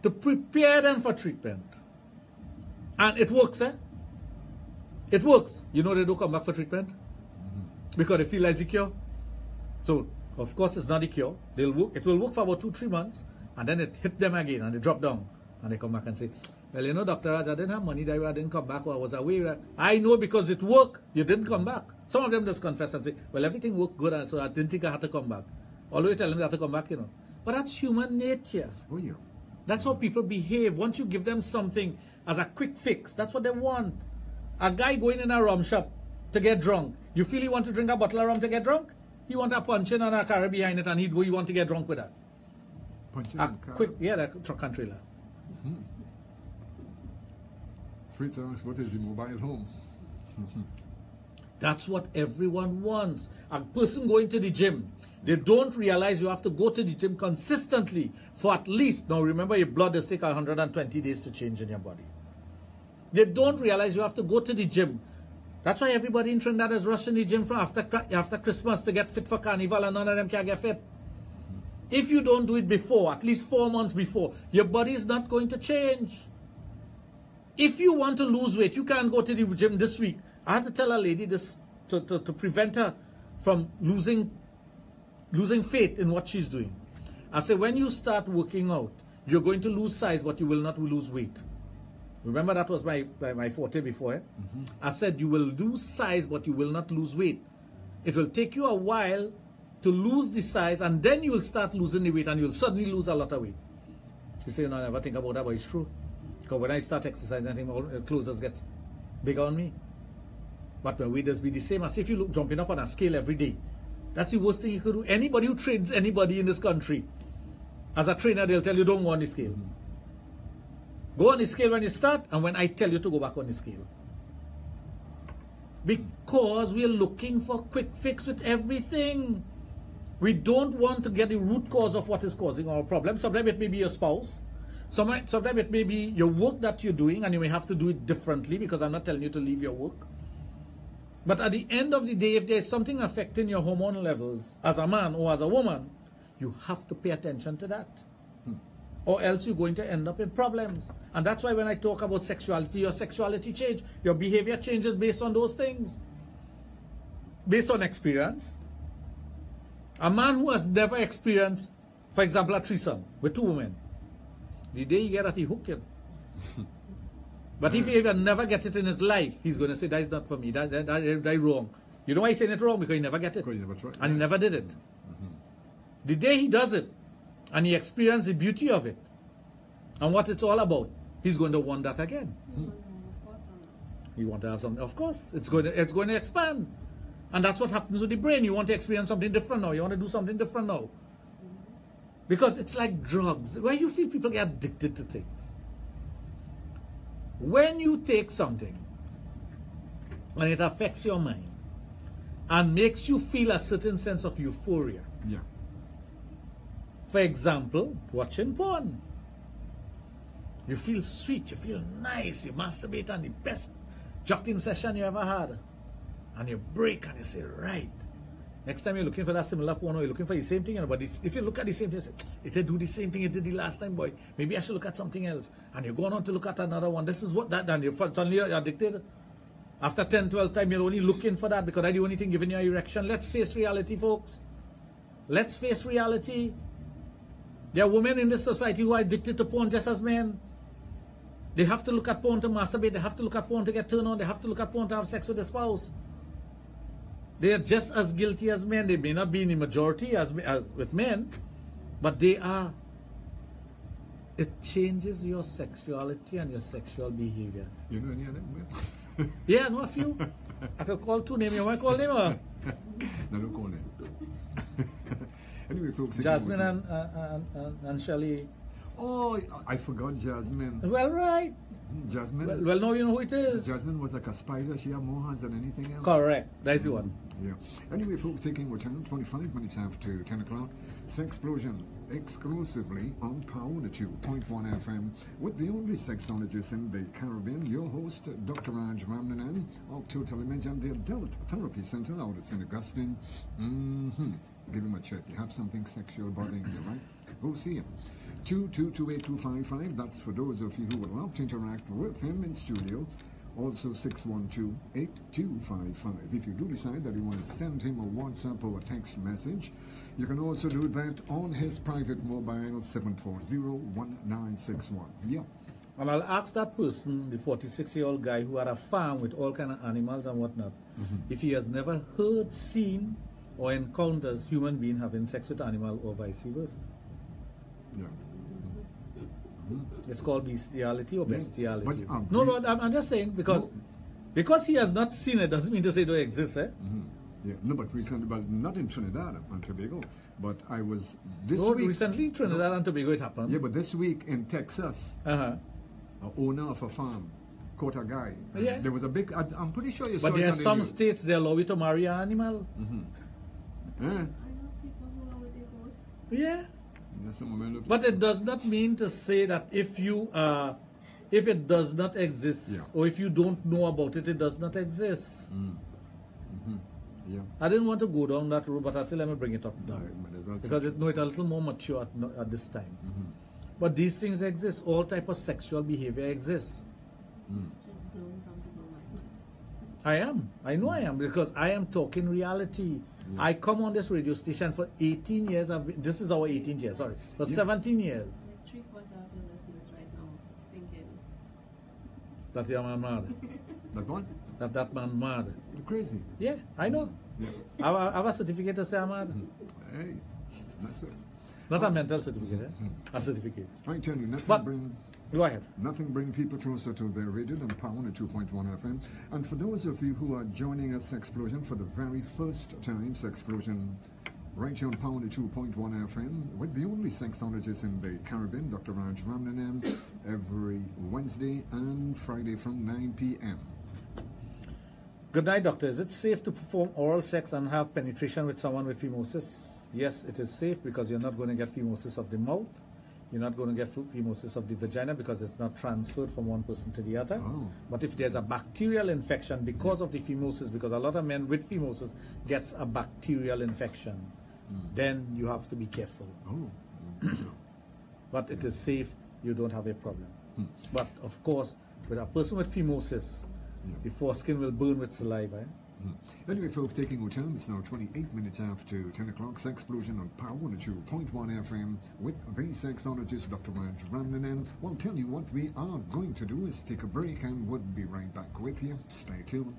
To prepare them for treatment. And it works, eh? It works. You know they don't come back for treatment? Because they feel like it's a cure. So, of course, it's not a cure. It will work for about 2-3 months, and then it hit them again, and they drop down. And they come back and say, well, you know, Dr. Raj, I didn't have money, I didn't come back, or I was away. I know because it worked. You didn't come back. Some of them just confess and say, well, everything worked good, and so I didn't think I had to come back. Although you tell them they have to come back, you know. But that's human nature. Oh, yeah. That's how people behave. Once you give them something as a quick fix, that's what they want. A guy going in a rum shop to get drunk. You feel he want to drink a bottle of rum to get drunk? He want a punching and a car behind it, and he want to get drunk with that. Punching a quick, yeah, the truck and trailer. Free transport is the mobile home. That's what everyone wants. A person going to the gym, they don't realize you have to go to the gym consistently for at least, now remember your blood does take 120 days to change in your body. They don't realize you have to go to the gym. That's why everybody in Trinidad is rushing the gym from after Christmas to get fit for Carnival, and none of them can get fit. If you don't do it before, at least 4 months before, your body is not going to change. If you want to lose weight, you can't go to the gym this week. I had to tell a lady this to prevent her from losing faith in what she's doing. I said, when you start working out, you're going to lose size, but you will not lose weight. Remember, that was my forte before. Eh? I said, you will lose size, but you will not lose weight. It will take you a while to lose the size, and then you will start losing the weight, and you'll suddenly lose a lot of weight. She said, you know, I never think about that, but it's true. Because when I start exercising, I think my clothes just get bigger on me. But my weight does be the same as if you look jumping up on a scale every day. That's the worst thing you could do. Anybody who trains anybody in this country, as a trainer, they'll tell you don't go on the scale. Go on the scale when you start, and when I tell you to go back on the scale. Because we're looking for a quick fix with everything. We don't want to get the root cause of what is causing our problem. Sometimes it may be your spouse. Sometimes it may be your work that you're doing, and you may have to do it differently, because I'm not telling you to leave your work. But at the end of the day, if there's something affecting your hormone levels as a man or as a woman, you have to pay attention to that. Or else you're going to end up in problems. And that's why when I talk about sexuality, your sexuality change, your behavior changes based on those things. Based on experience. A man who has never experienced, for example, a threesome with 2 women, the day you get that, he hook him. But if he even never get it in his life, he's going to say, that's not for me, that's wrong. You know why he's saying it wrong? Because he never get it. And he never did it. The day he does it, and he experiences the beauty of it, and what it's all about, he's going to want that again. You want to have something, of course, it's going to expand. And that's what happens with the brain. You want to experience something different now. You want to do something different now. Because it's like drugs, where you feel people get addicted to things. When you take something, and it affects your mind, and makes you feel a certain sense of euphoria. Yeah. For example, watching porn. You feel sweet, you feel nice, you masturbate on the best jogging session you ever had. And you break and you say, right. Next time you're looking for that similar porn, or you're looking for the same thing, you know, but if you look at the same thing, you say, it did do the same thing it did the last time, boy. Maybe I should look at something else. And you're going on to look at another one. This is what that, and suddenly you're addicted. After 10, 12 times, you're only looking for that because that's the only thing giving you an erection. Let's face reality, folks. Let's face reality. There are women in this society who are addicted to porn just as men. They have to look at porn to masturbate. They have to look at porn to get turned on. They have to look at porn to have sex with their spouse. They are just as guilty as men. They may not be in the majority as with men, but they are. It changes your sexuality and your sexual behavior. You know any of them? Yeah, I know a few. I could call 2 names. You want to call them? No, don't call them. Anyway, folks. Jasmine and Shelley. Oh, I forgot Jasmine. Well, right. Jasmine. Well, now you know who it is. Jasmine was like a spider. She had more hands than anything else. Correct. That's the one. Yeah. Anyway, folks, taking our time, 25 minutes after 10 o'clock. Sexplosion, exclusively on Power 2.1 FM, with the only sexologist in the Caribbean, your host, Dr. Raj of Total Image and the Adult Therapy Center out at St. Augustine. Give him a check. You have something sexual bothering you, right? Go see him. 2228255. That's for those of you who would love to interact with him in studio. Also 612-8255. If you do decide that you want to send him a WhatsApp or a text message, you can also do that on his private mobile 740-1961. Yeah. And I'll ask that person, the 46-year-old guy who had a farm with all kind of animals and whatnot, if he has never heard, seen, or encounters human being having sex with animal or vice versa. Yeah. It's called bestiality or bestiality. But, no, I'm just saying because he has not seen it doesn't mean to say it don't exist, eh? Yeah, no, but recently, but not in Trinidad and Tobago, but I was this week. Recently in Trinidad and Tobago it happened. Yeah, but this week in Texas, an owner of a farm caught a guy. Yeah. There was a big, I'm pretty sure you saw it. But there are some states they allow you to marry an animal. Yeah. Yeah. But it does not mean to say that if you if it does not exist or if you don't know about it, it does not exist. Yeah. I didn't want to go down that road, but I still let me bring it up now because it's a little more mature at this time. But these things exist. All type of sexual behavior exists. I know I am because I am talking reality. I come on this radio station for 18 years. This is our 18th year, sorry. For 17 years. Like 3/4 of the listeners right now thinking that young man mad. That one? That man mad. You're crazy. Yeah, I know. Yeah. I have a certificate to say I'm mad. Hey, that's it. Not a mental certificate, a certificate. I tell you, nothing go ahead. Nothing brings people closer to their radio than Power 2.1 FM. And for those of you who are joining us, Sexplosion, for the very first time, Sexplosion, right here on Power 2.1 FM, with the only sexologist in the Caribbean, Dr. Raj every Wednesday and Friday from 9 p.m. Good night, doctor. Is it safe to perform oral sex and have penetration with someone with phimosis? Yes, it is safe because you're not going to get phimosis of the mouth. You're not going to get phimosis of the vagina because it's not transferred from one person to the other. But if there's a bacterial infection because of the phimosis, because a lot of men with phimosis gets a bacterial infection, then you have to be careful. But it is safe. You don't have a problem. But of course, with a person with phimosis, the foreskin will burn with saliva. Anyway, folks, taking our time, it's now 28 minutes after 10 o'clock. Sexplosion on Power 2.1 FM with the sexologist, Dr. Raj. Well, tell you what we are going to do is take a break and we'll be right back with you. Stay tuned.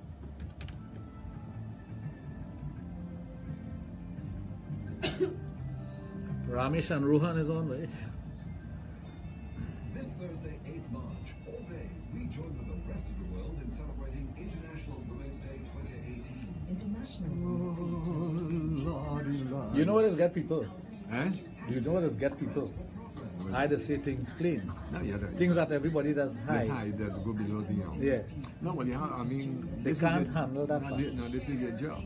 Ramesh and Rohan is on, right? This Thursday, 8th March, all day, we join with the rest of the world in celebrating International Women's Day 2018. International Women's Day 2018. You know what has got people? You know what has got people? I just say things plain. Things that everybody does hide. They hide that go below the arm. Yeah. No, well, yeah, I mean, they can't handle that. No, this is your job.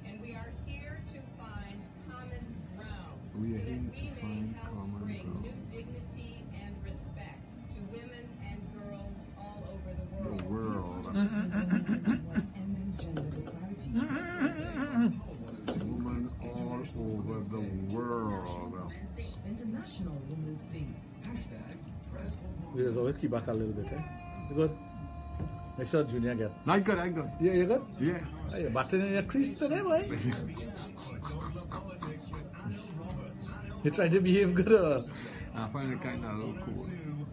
And we are here to find common ground We are so here that we to may find help common bring ground. new dignity and respect to women and girls all over the world. The world. Ending gender disparity. Women all over the world. International Women's Day. We just always keep back a little bit, eh? You good? Make sure Junior get. I good. Yeah, you good? Yeah. Oh, you're batting in your crease today, boy. You trying to behave good or? I find it kind of a little cool.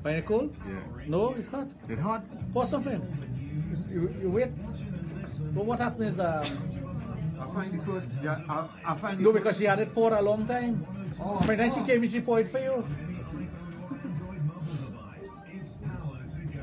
Find it cold? Yeah. No, it's hot. It's hot? Pour something. You wait. But what happened is I find the first. Yeah, I find no, because she had it for a long time. By the time she came in, she poured it for you.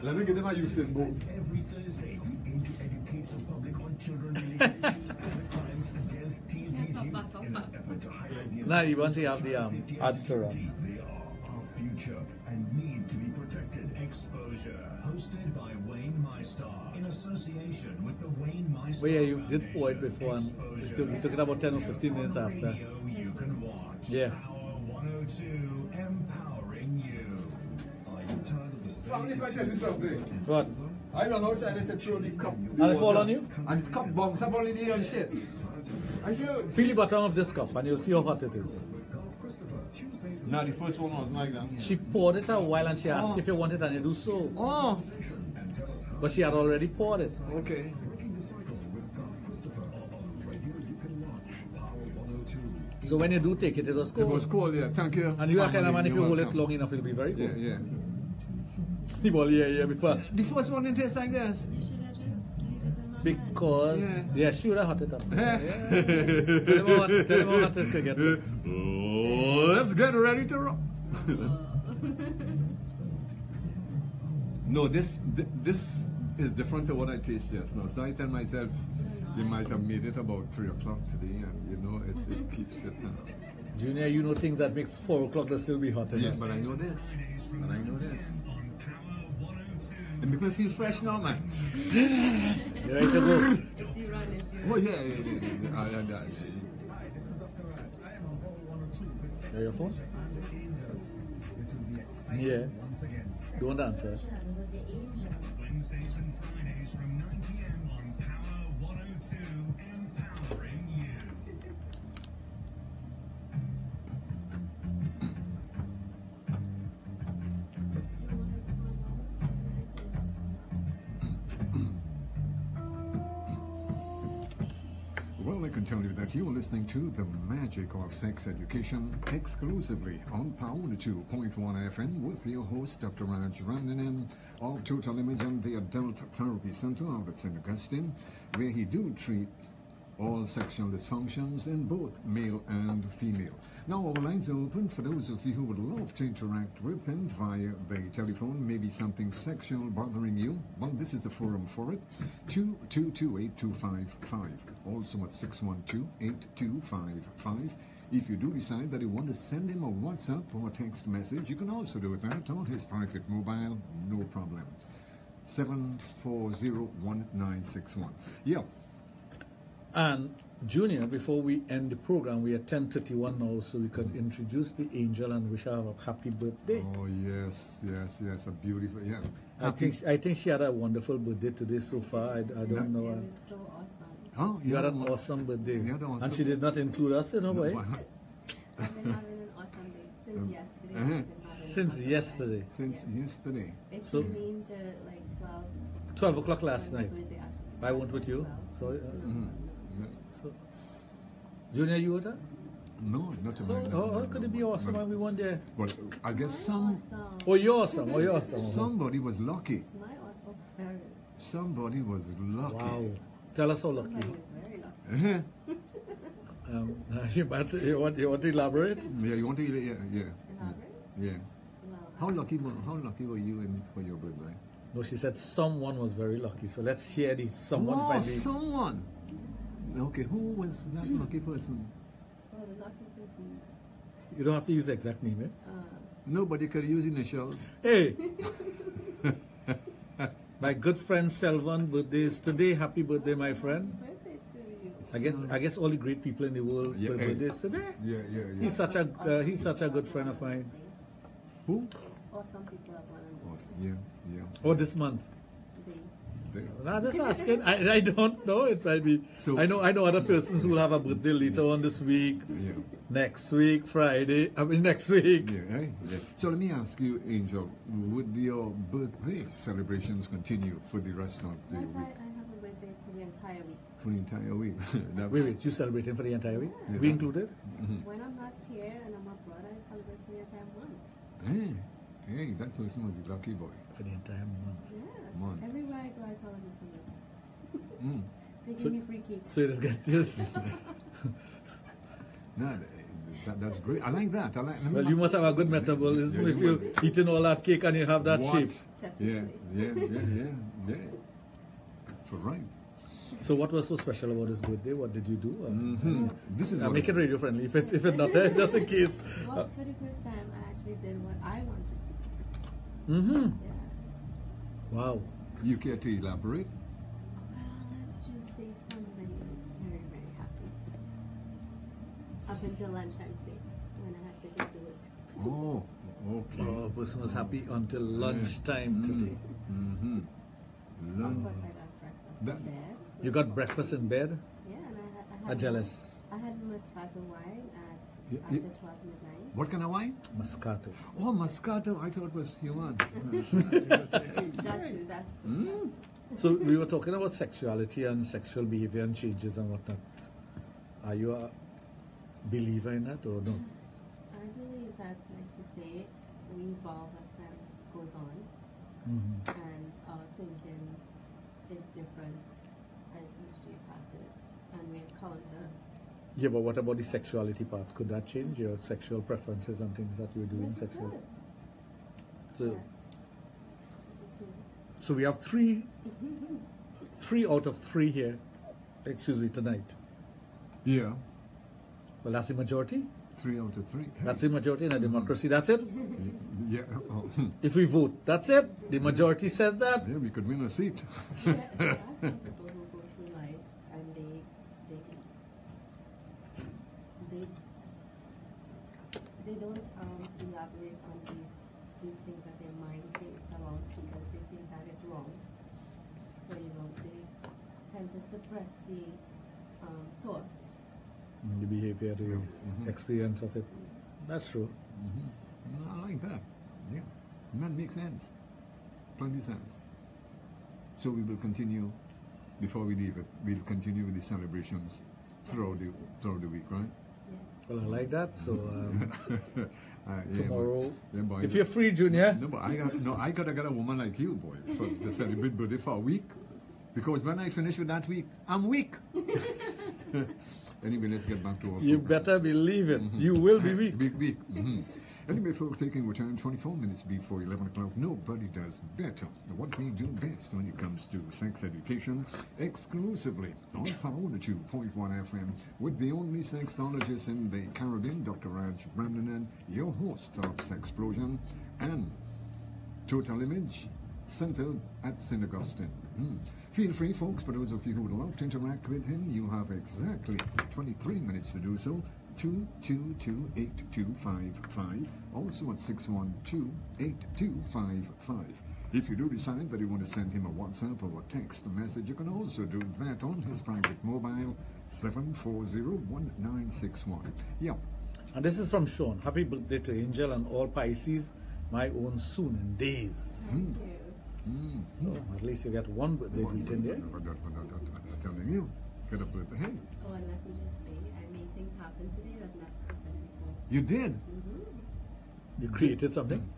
Let me get them a Usain Bolt. Every Thursday, we aim to educate the public on children-related issues and crimes against TNT's youth in an effort to highlight the Now you want to have the ads to run. They are our future and need to be protected. Exposure, hosted by Wayne Mystar, in association with the Wayne Mystar Well, yeah, you did Foundation. pour it before, and you took it about 10 or 15 minutes after. You can watch. Yeah. Power 102, empowering you. Are you tired of the same? Family, if I tell you something. What? I don't know, so I just throw the cup. And it fall on you? And the cup bounce up on the and shit. I said, Feel the bottom of this cup and you'll see how hot it is. no, the first one was like that. She poured it a while and she asked if you want it and you do so. Oh. But she had already poured it. Okay. So when you do take it, it was cold. It was cold, yeah. Thank you. And you are kind of man, if you hold it welcome. long enough, it'll be very good. Yeah, yeah. People, yeah, before. The first one didn't taste like this. You should have just leave it in my Because, yeah, she would have hot it up. Yeah. Tell them how hot it could get. Oh, let's get ready to rock. No, this is different to what I taste just now. So I tell myself, you might have made it about 3 o'clock today, and you know it keeps it. Junior, you know things that make 4 o'clock to still be hot. Yes, but I know this. And I know this. It makes me feel fresh now, man. You ready to go? Oh, yeah. Are your phone? Yeah. Don't answer. Wednesdays and Fridays from 9 p.m. on Power 102, empowering you. Well, I can tell you that you are listening to The Magic of Sex Education exclusively on Power 2.1 FM with your host, Dr. Raj, Randanen of Total Image and the Adult Therapy Center of St. Augustine, where he do treat all sexual dysfunctions in both male and female. Now, our lines are open for those of you who would love to interact with him via the telephone, maybe something sexual bothering you. Well, this is the forum for it. 222-8255. Also at 612-8255. If you do decide that you want to send him a WhatsApp or a text message, you can also do that on his private mobile, no problem. 740-1961. Yeah. And Junior, before we end the program, we are 10:31 now, so we can introduce the angel and wish her a happy birthday. Oh yes, a beautiful, yeah. I think she had a wonderful birthday today so far. I don't know. It was so awesome. Oh, You had an awesome birthday, awesome and she did not include us in her way. I've been having an awesome day since yesterday. Since yesterday. Since yesterday. It So came in to like 12 o'clock last night. birthday actually. I went with you. 12. So, so Junior, you were there? No, not So tonight. how could it be awesome when we went there? Well, I guess some. Oh, you're awesome. Oh, you're awesome. Somebody was lucky. My aunt was very Somebody was lucky. Wow. Tell us how lucky. Somebody was very lucky. You want to elaborate? Yeah, you want to? Yeah. Elaborate? Yeah. How lucky were you in for your birthday? No, she said someone was very lucky. So let's hear the someone by name. Someone. Okay, who was that lucky person? Oh, the lucky person. You don't have to use the exact name, eh? Nobody could use initials. Hey! My good friend Selvan, birthday is today. Happy birthday, my friend. Birthday to you. I guess all the great people in the world Yeah, birthdays today. Yeah. He's such a good friend of mine. Who? Or some people have one on Yeah. Oh, this month. They- I'm just asking. I don't know. It might be. So- I know other persons who will have a birthday later on this week. Yeah. Next week, Friday. Next week. Yeah. So let me ask you, Angel, would your birthday celebrations continue for the rest of the Yes, I week? have a birthday for the entire week. For the entire week? Wait. You celebrating for the entire week? Yeah, We that- included? When I'm not here and I'm abroad, I celebrate for the entire month. Hey, that person was the lucky boy. For the entire month. Yeah. Month. Everywhere I go, I tell them it's for me. Mm. They give me free cake. So you just get this. No, that's great. I like that. Well, you must have a good metabolism if you're eating all that cake and you have that What? shape. Yeah. For right. So what was so special about his birthday? What did you do? This is make it radio friendly. If it not there, just in case. Well, for the first time, I actually did what I wanted to do. Yeah. Wow. You care to elaborate? Well, let's just say somebody was very, very happy. Up until lunchtime today, when I had to get to work. Oh, okay. Oh, person was happy until lunchtime today. Of course, I got breakfast in bed. You got breakfast in bed? Yeah, and I had jealous. I had Moscato wine at after 12 midnight. What kind of wine? Moscato. Oh, Moscato. I thought it was human. That too. So we were talking about sexuality and sexual behavior and changes and whatnot. Are you a believer in that or no? I believe that, like you say, we evolve as time goes on, and our thinking is different as each day passes, and we encounter. Yeah, but what about the sexuality part? Could that change your sexual preferences and things that you're doing Yes, it sexually? could. So we have three out of 3 here. Excuse me, tonight. Yeah. Well, that's the majority. 3 out of 3. That's the majority in a democracy. That's it. Yeah. Oh. If we vote, that's it. The majority says that. Yeah, we could win a seat. There are some people who go through life and they don't elaborate on these things that their mind thinks about because they think that it's wrong. So they tend to suppress the thoughts. The behavior, the experience of it. That's true. I like that. Yeah. That makes sense. Plenty sense. So we will continue, before we leave it, we'll continue with the celebrations throughout the week, right? Well, I like that. So yeah, tomorrow, boy, if you're free, Junior. No, but I gotta get a woman like you, boy, to celebrate birthday for a week. Because when I finish with that week, I'm weak. Anyway, let's get back to our You program. better believe it. You will be weak. Weak. Anyway, folks, taking our time, 24 minutes before 11 o'clock. Nobody does better what we do best when it comes to sex education, exclusively on Power 2.1 FM with the only sexologist in the Caribbean, Dr. Raj Brandon, your host of Sexplosion and Total Image, centered at St. Augustine. Feel free, folks, for those of you who would love to interact with him, you have exactly 23 minutes to do so. 222-8255, also at 612-8255. If you do decide that you want to send him a WhatsApp or a text message, you can also do that on his private mobile, 740-1961. Yeah. And this is from Sean. Happy birthday to Angel and all Pisces, my own soon in days. Thank you. So at least you get one birthday greeting there. I'm telling you, get up with the head. Oh, and let me just say, I made things happen today that never happened before. You did? You created something?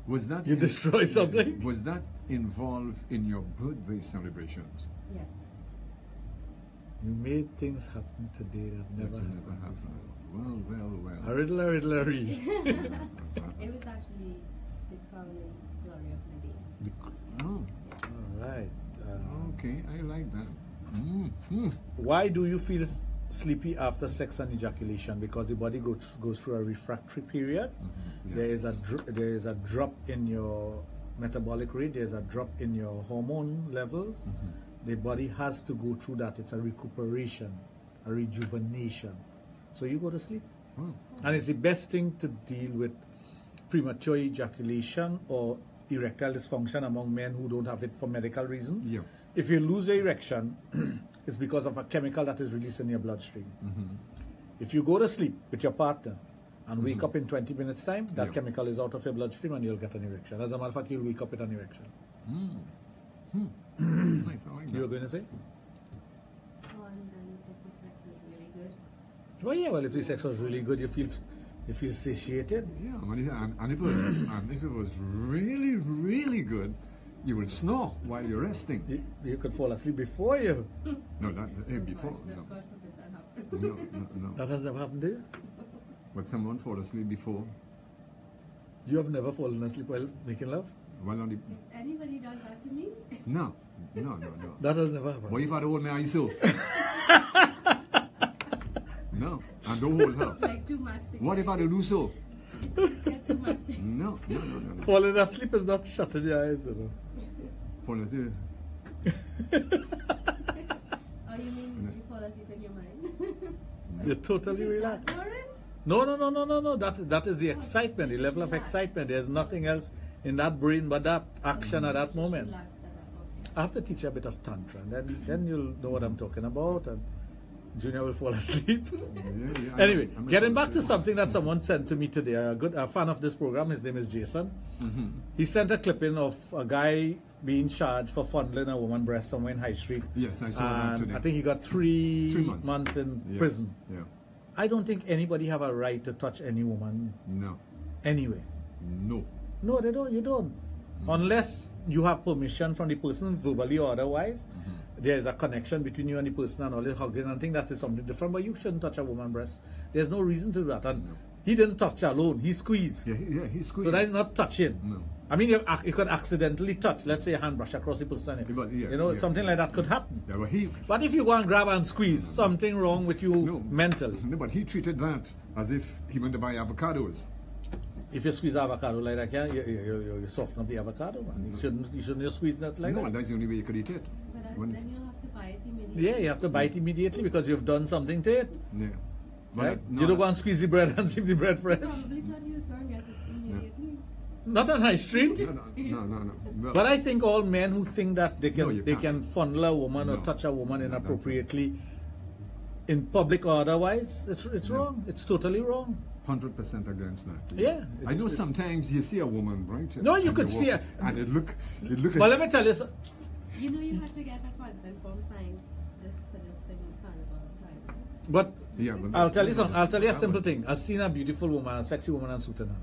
Was that You destroyed something? Was that involved in your birthday celebrations? Yes. You made things happen today that never happened. Well. A riddler. It was actually the crowning glory of my day. Oh. All right. Okay, I like that. Why do you feel sleepy after sex and ejaculation? Because the body goes through a refractory period. Yeah. There is a drop in your metabolic rate. There's a drop in your hormone levels. The body has to go through that. It's a recuperation, a rejuvenation. So you go to sleep. And it's the best thing to deal with premature ejaculation or erectile dysfunction among men who don't have it for medical reasons. Yeah. If you lose your erection, it's because of a chemical that is released in your bloodstream. If you go to sleep with your partner and wake up in 20 minutes time, that chemical is out of your bloodstream and you'll get an erection. As a matter of fact, you'll wake up with an erection. Nice, I like that. You were going to say? Oh, and then if the sex was really good. Oh yeah, well if the sex was really good, you feel satiated. Yeah, and if it was really, really good, you will snore while you're resting. You could fall asleep before you. No, before. No. That has never happened to you? But someone fall asleep before. You have never fallen asleep while making love? Well, If anybody does that to me, no, No. That has never happened. What if I don't hold my eyes so? No, and don't hold her. Like two matchsticks. What if I don't do so? Get two matchsticks. No. Falling asleep is not shutting your eyes, you know. Falling asleep. Oh, you mean you fall asleep in your mind? You're totally relaxed. No. That is the excitement, the level of excitement. There's nothing else in that brain but that action at that moment. I have to teach you a bit of tantra, and then you'll know what I'm talking about, and Junior will fall asleep. Anyway, getting back to something that someone sent to me today, a fan of this program, his name is Jason. He sent a clipping of a guy being charged for fondling a woman's breast somewhere in High Street. Yes, I saw that today. I think he got 3 months in prison. Yeah. I don't think anybody have a right to touch any woman. No. Anyway. No, they don't. You don't. Unless you have permission from the person, verbally or otherwise. There's a connection between you and the person and all the hugging, and I think that is something different. But you shouldn't touch a woman's breast. There's no reason to do that. And he didn't touch her alone. He squeezed. Yeah, he squeezed. So that is not touching. No. I mean, you could accidentally touch, let's say, a hand brush across the person. Something like that could happen. Yeah, but if you go and grab and squeeze, something wrong with you mentally. No, but he treated that as if he went to buy avocados. If you squeeze avocado like that, yeah, you soften up the avocado, man. You shouldn't just squeeze that like that. No, that's the only way you could eat it. But then you'll have to buy it immediately. Yeah, you have to buy it immediately because you've done something to it. Yeah. Right? You don't go and squeeze the bread and see if the bread fresh. Probably thought you was going to get it immediately. Not on High Street. No. Well, but I think all men who think that they can fondle a woman or touch a woman inappropriately in public or otherwise, it's wrong. It's totally wrong. 100% against that. Yeah. I know sometimes you see a woman, right? No, you could see her. And it look. But let me tell you. You know you had to get a consent form signed just for this thing in carnival time. But yeah, I'll tell you something. I'll tell you a simple thing. I've seen a beautiful woman, a sexy woman, and suit in her.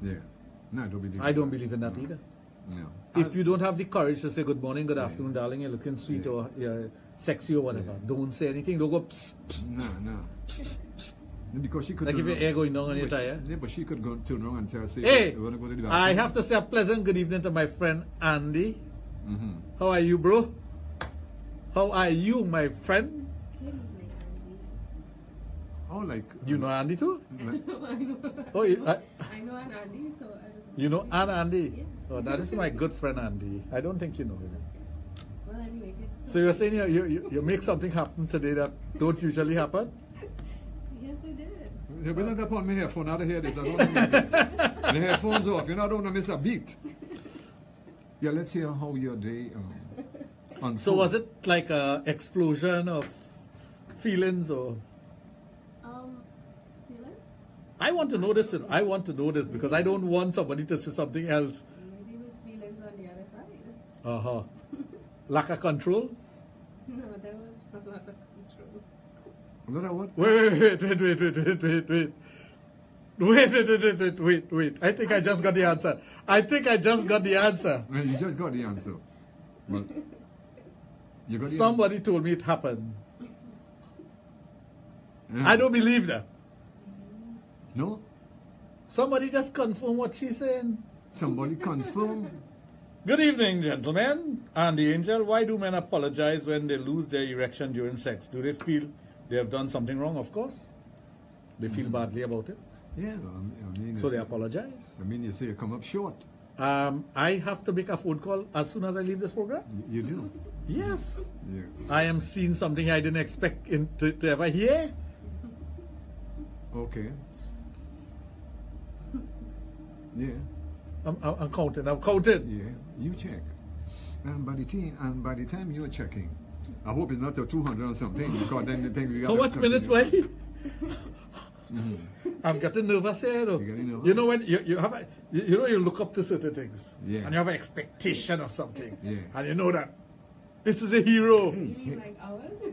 Yeah. No, I don't believe in that either. No. If you don't have the courage to say good morning, good afternoon, darling, you're looking sweet or you're sexy or whatever, don't say anything. Don't go psst, psst, No. Psst, psst. Because she could like if your hair going down on your tire. Yeah, but she could turn around and tell, say, hey, want to go to the I have to say a pleasant good evening to my friend Andy. How are you, bro? How are you, my friend? Oh, like... You know Andy too? I know. Oh, I know an Andy, so I don't know. You know Andy? Yeah. Oh, that is my good friend Andy. I don't think you know him. Well, anyway, so you're saying you make something happen today that don't usually happen? Yes, I did. You're not up on my headphone, out of here. I don't miss this. The headphones off. You're not going to miss a beat. Yeah, let's hear how your day unfolded. So was it like an explosion of feelings or... Feelings? I want to know this. I want to know this because I don't want somebody to say something else. Maybe it was feelings on the other side. Lack of control? No, there was a lot of control. Another what? Wait. I think I just got the answer. You just got the answer. Well, you got somebody told me it happened. Yeah. I don't believe that. No? Somebody just confirm what she's saying. Somebody confirm. Good evening, gentlemen. And the angel, why do men apologize when they lose their erection during sex? Do they feel they have done something wrong? Of course. They feel badly about it. Yeah. I mean, so they apologize. I mean, you say you come up short. I have to make a phone call as soon as I leave this program. You do? Yes. Yeah. I am seeing something I didn't expect to ever hear. Okay. Yeah. I'm counting. Yeah, you check. And by the time you're checking, I hope it's not a 200 or something, because then the thing we got. How much minutes, boy? I'm getting nervous here, though. You know when you have you look up to certain things, yeah, and you have an expectation of something, yeah, and you know that this is a hero. You mean like hours?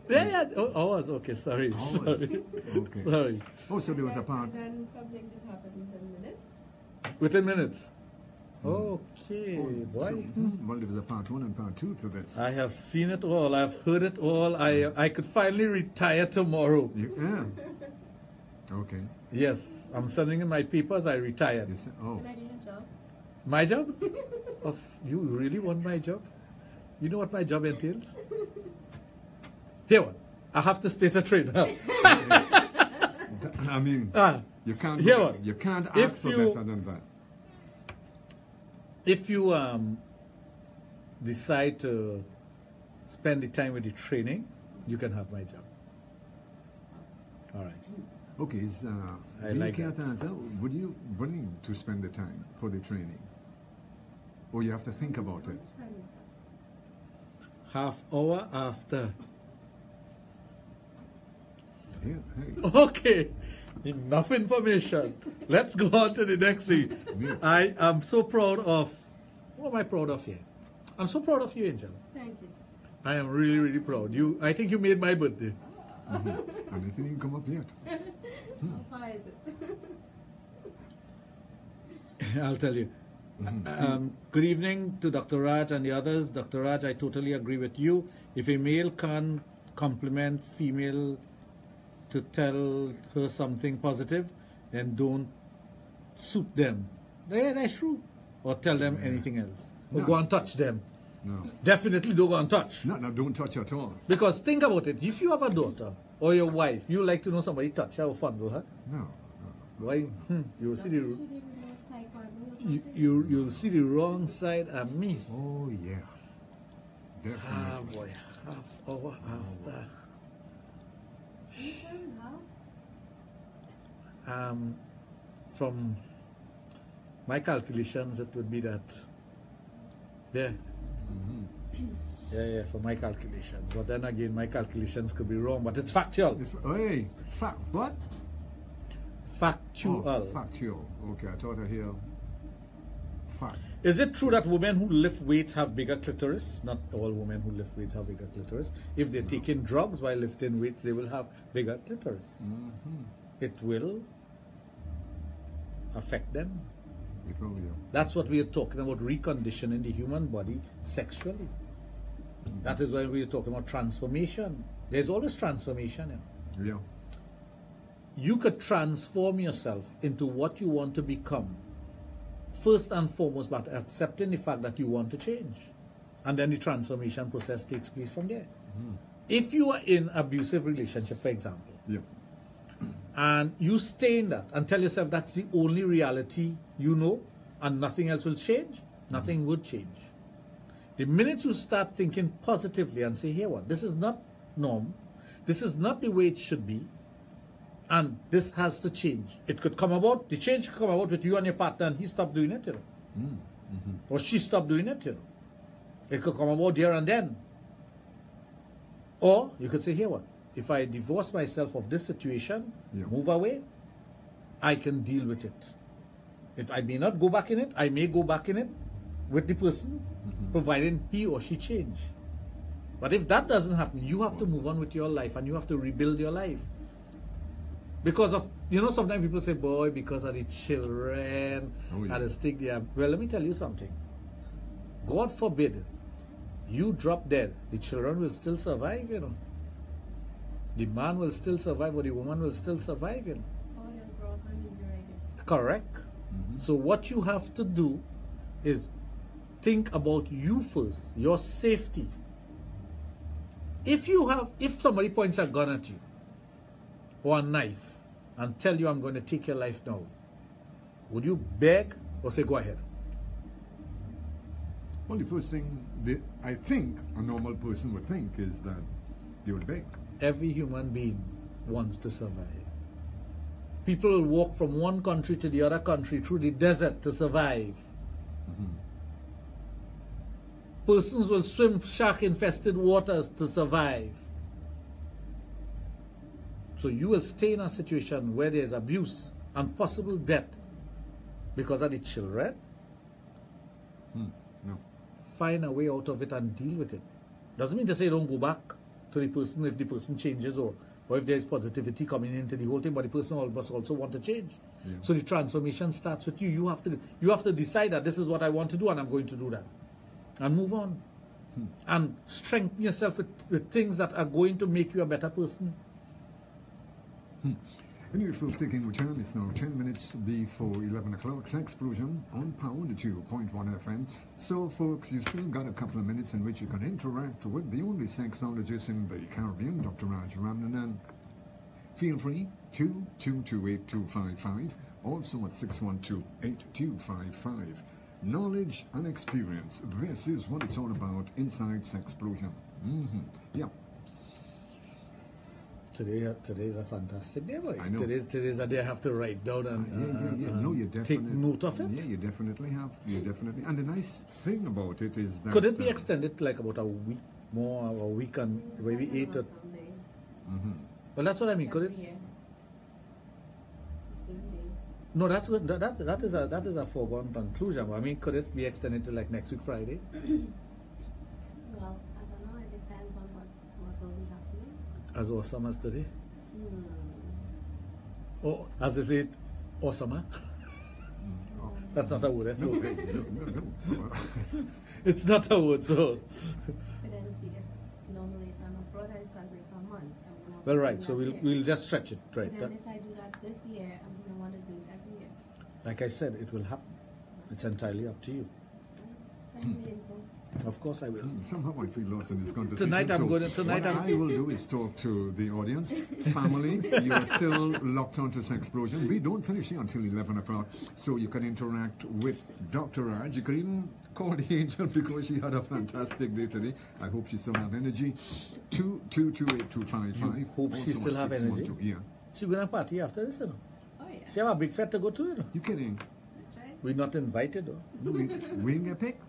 Yeah. Oh, hours. Okay, sorry. Okay. Sorry. Oh, so there was a part. And then something just happened within minutes. Within minutes. Okay, boy. Well, there was a part 1 and part 2 to this. I have seen it all. I've heard it all. I could finally retire tomorrow. Yeah. Okay. Yes, I'm sending in my papers. I retired. Oh. Can I do your job? My job? You really want my job? You know what my job entails? Here one. I have to state a trainer. I mean, you can't. You can't ask for better than that. If you decide to spend the time with the training, you can have my job. All right. Okay. I like that. Would you willing to spend the time for the training, or you have to think about it? Half hour after. Yeah, hey. Okay, enough information. Let's go on to the next thing. Yeah. I am so proud of, what am I proud of here? I'm so proud of you, Angel. Thank you. I am really, really proud. I think you made my birthday. And it didn't come up yet. How far is it? I'll tell you. Good evening to Dr. Raj and the others. Dr. Raj, I totally agree with you. If a male can't compliment female to tell her something positive, then don't suit them. Yeah, that's true. Or tell them anything else. Or go and touch them. No. Definitely don't go and touch. No, don't touch at all. Because think about it. If you have a daughter or your wife, you like to know somebody touch her or fondle her. No. Why? You'll see you'll see the wrong side of me. Oh yeah. Definitely. Ah boy, half hour after. From my calculations, it would be that. Yeah. Yeah, for my calculations. But then again, my calculations could be wrong, but it's factual. Hey, what? Factual. Oh, factual. Okay, I thought I hear fact. Is it true that women who lift weights have bigger clitoris? Not all women who lift weights have bigger clitoris. If they're taking drugs while lifting weights, they will have bigger clitoris. It will affect them. It will, yeah. That's what we are talking about, reconditioning the human body sexually. That is why we are talking about transformation. There's always transformation. Yeah. You could transform yourself into what you want to become. First and foremost, but accepting the fact that you want to change. And then the transformation process takes place from there. If you are in abusive relationship, for example, and you stay in that and tell yourself that's the only reality you know and nothing else will change, nothing would change. The minute you start thinking positively and say, here what, this is not norm, this is not the way it should be, and this has to change. It could come about, the change could come about with you and your partner and he stopped doing it, you know. Or she stopped doing it, you know. It could come about there and then. Or you could say, here what, if I divorce myself of this situation, move away, I can deal with it. If I may not go back in it, I may go back in it with the person, providing he or she change. But if that doesn't happen, you have to move on with your life and you have to rebuild your life. Because of, you know, sometimes people say, boy, because of the children, and the stick there. Well, let me tell you something. God forbid, you drop dead, the children will still survive, you know. The man will still survive, or the woman will still survive, you know. Correct. So what you have to do is think about you first, your safety. If somebody points a gun at you, or a knife, and tell you, I'm going to take your life now, would you beg or say, go ahead? Well, the first thing I think a normal person would think is that you would beg. Every human being wants to survive. People will walk from one country to the other country through the desert to survive. Persons will swim shark-infested waters to survive. So you will stay in a situation where there is abuse and possible death because of the children. No. Find a way out of it and deal with it. Doesn't mean to say don't go back to the person if the person changes or if there's positivity coming into the whole thing, but the person must also want to change. So the transformation starts with you. You have to decide that this is what I want to do and I'm going to do that. And move on. And strengthen yourself with things that are going to make you a better person. Anyway, folks, taking return, it's now 10 minutes before 11 o'clock. Sexplosion on Power 2.1 FM. So, folks, you've still got a couple of minutes in which you can interact with the only sexologist in the Caribbean, Dr. Raj. And feel free, 2228255, also at 612-8255. Knowledge and experience. This is what it's all about inside Sexplosion. Yeah. Today is a fantastic day, boy. I know. Today's a day I have to write down and No, you take note of it. Yeah, you definitely have. You definitely. And the nice thing about it is that... Could it be extended like about a week more, or a week and maybe 8 or... Well, that's what I mean. Could it... No, that's good. That is a foregone conclusion. I mean, could it be extended to like next week Friday? Well, I don't know. It depends on what will be happening. As awesome as today? Oh, as they say it, awesome, That's not a word, folks. It's not a word, so... But then see, normally if I'm abroad, I celebrate for a month. Well, right, so we'll just stretch it, right? But then if I do that this year, I'm going to want to do it every year. Like I said, it will happen. It's entirely up to you. Send me info. Of course I will. Somehow I feel lost in this conversation. Tonight I will do is talk to the audience. Family, you are still locked onto Sexplosion. We don't finish here until 11 o'clock, so you can interact with Dr. Raj. You can even call the angel because she had a fantastic day today. I hope she still have energy. 2228255. Hope she still have energy? Yeah. She's going to party after this, you know. Oh, yeah. She have a big fete to go to, you know. You kidding? That's right. We're not invited, though. No, we didn't get picked?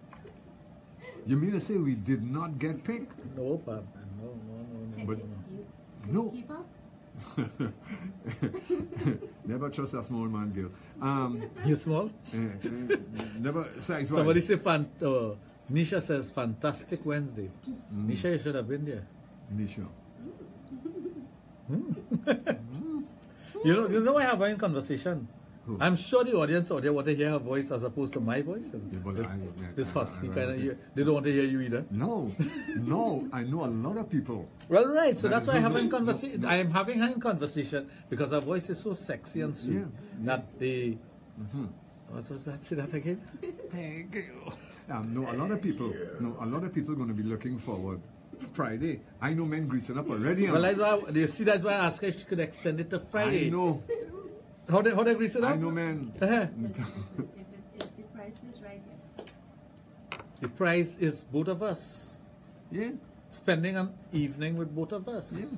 You mean to say we did not get picked? No, partner. No. But you keep up? Never trust a small man, girl. You small? Never size. Somebody say, Nisha says, fantastic Wednesday. Nisha, you should have been there. Nisha. You know I have a conversation. Who? I'm sure the audience out there want to hear her voice as opposed to my voice. This husky kind of, they don't want to hear you either. No, I know a lot of people. Well, right, so that's why I am having her in conversation because her voice is so sexy and sweet that they... What was that? Say that again? Thank you. No, a lot of people going to be looking forward. Friday. I know men greasing up already. Well, you see, that's why I asked her if she could extend it to Friday. I know. How they grease it up? I know, man. If the price is right, yes. The price is both of us. Yeah. Spending an evening with both of us. Yeah.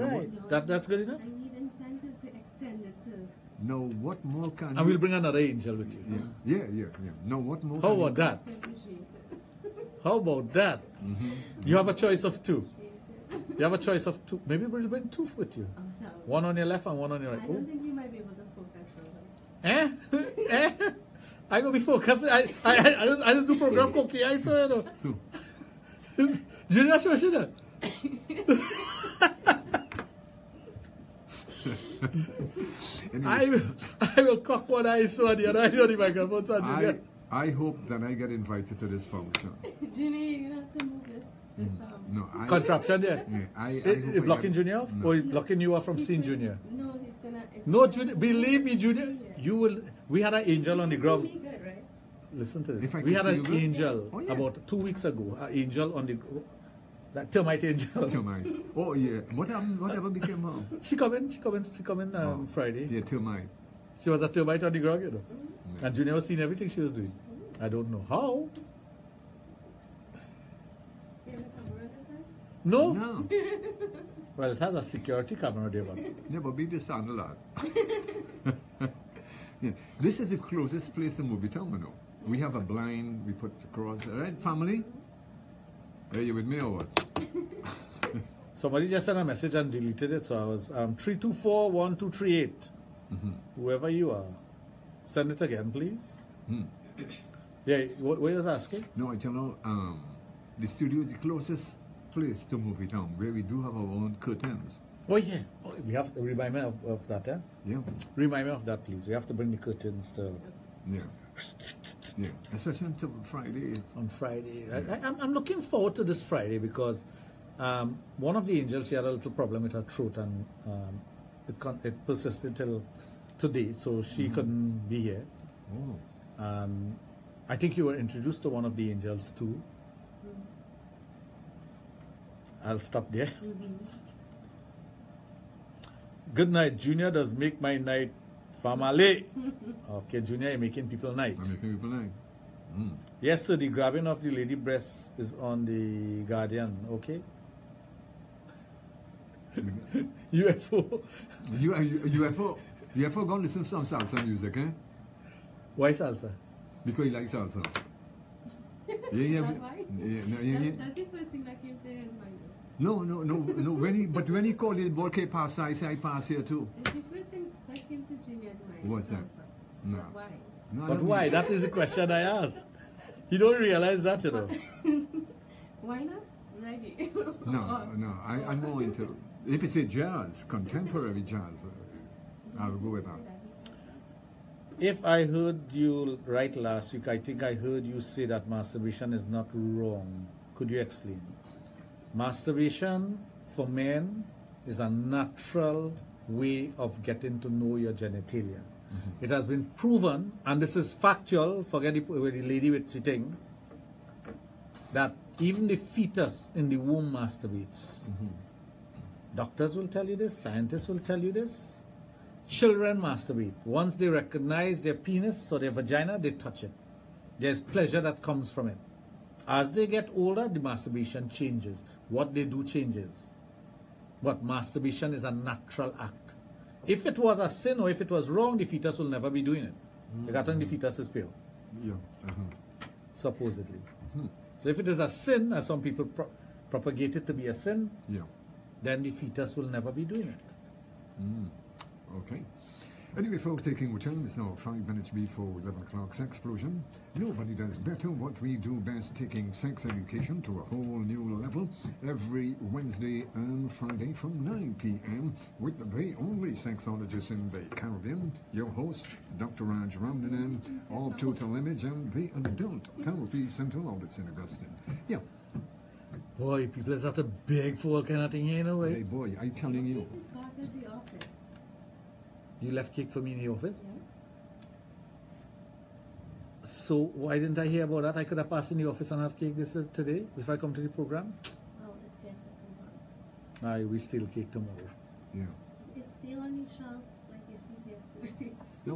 Right. That's good enough? I need incentive to extend it to... No, what more can And we'll bring another angel with you. Yeah. No, what more How about that? How about that? You have a choice of two. You have a choice of two. Maybe we'll bring two with you. One on your left and one on your right. I don't think you might be able to focus though. I gonna be focused. I just do program cookie. I saw you know. Junior Shoshina. I will cock one eye so the other eye on the microphone. So I hope that I get invited to this function. Junior, you're gonna have to move this. No, contraption there. I blocking Junior off, or blocking you off from seeing Junior. No, he's gonna. No, Junior. Believe me, Junior. You will. We had an angel on the ground. Good, right? Listen to this. We had an angel about 2 weeks ago. An angel on the. That termite angel. Termite. Oh yeah. Whatever became her? She come in Friday. Yeah, termite. She was a termite on the ground, you know. And Junior was seeing everything she was doing. I don't know how. No. Well, it has a security camera there, but... Yeah, but we just found a lot. Yeah. This is the closest place to movie town, you know. We have a blind, we put across. All right, family? Are you with me or what? Somebody just sent a message and deleted it, so I was 324-1238. Whoever you are, send it again, please. Yeah, what you was asking? No, I tell you, the studio is the closest place to movie town where we do have our own curtains. Oh yeah, we have to remind me of that, eh? Yeah. Remind me of that, please. We have to bring the curtains to. Yeah. Yeah, especially until Friday. On Friday, I'm looking forward to this Friday because one of the angels, she had a little problem with her throat, and it persisted till today, so she couldn't be here. Oh. I think you were introduced to one of the angels too. I'll stop there. Good night. Junior does make my night family. Okay, Junior, you're making people night. I'm making people night. Yes, sir, the grabbing of the lady breasts is on the Guardian, okay? UFO. UFO, go listen to some salsa music, eh? Why salsa? Because he likes salsa. That's the first thing that came to his mind. No. When he called it Volke pass, I say I pass here too. It's the first thing that came to Junior's mind. What's that? No. Why? No, But why? That is the question I asked. You don't realize that, you know. Why not reggae? No. I'm more into, if it's a jazz, contemporary jazz, I'll go with that. If I heard you right last week, I think I heard you say that masturbation is not wrong. Could you explain? Masturbation for men is a natural way of getting to know your genitalia. It has been proven, and this is factual, forget the lady with the thing, that even the fetus in the womb masturbates. Doctors will tell you this, scientists will tell you this. Children masturbate. Once they recognize their penis or their vagina, they touch it. There's pleasure that comes from it. As they get older, the masturbation changes. What they do changes. But masturbation is a natural act. If it was a sin or if it was wrong, the fetus will never be doing it. Because the fetus is pure. Yeah. Supposedly. So if it is a sin, as some people propagate it to be a sin, then the fetus will never be doing it. Okay. Anyway, folks, taking our time, it's now 5 minutes before 11 o'clock. Sexplosion. Nobody does better what we do best, taking sex education to a whole new level every Wednesday and Friday from 9 p.m. with the only sexologist in the Caribbean, your host, Dr. Raj Ramnanan, of Total Image and the Adult Therapy Center Audits in Augustine. Yeah. Boy, people is at a big fall kind of thing here, in a way. Hey, boy, I'm telling you. He's back at the office. You left cake for me in the office? Yes. So why didn't I hear about that? I could have passed in the office and have cake today if I come to the program. Oh, it's there for tomorrow. We steal cake tomorrow. Yeah. It's still on the shelf like you said yesterday. No,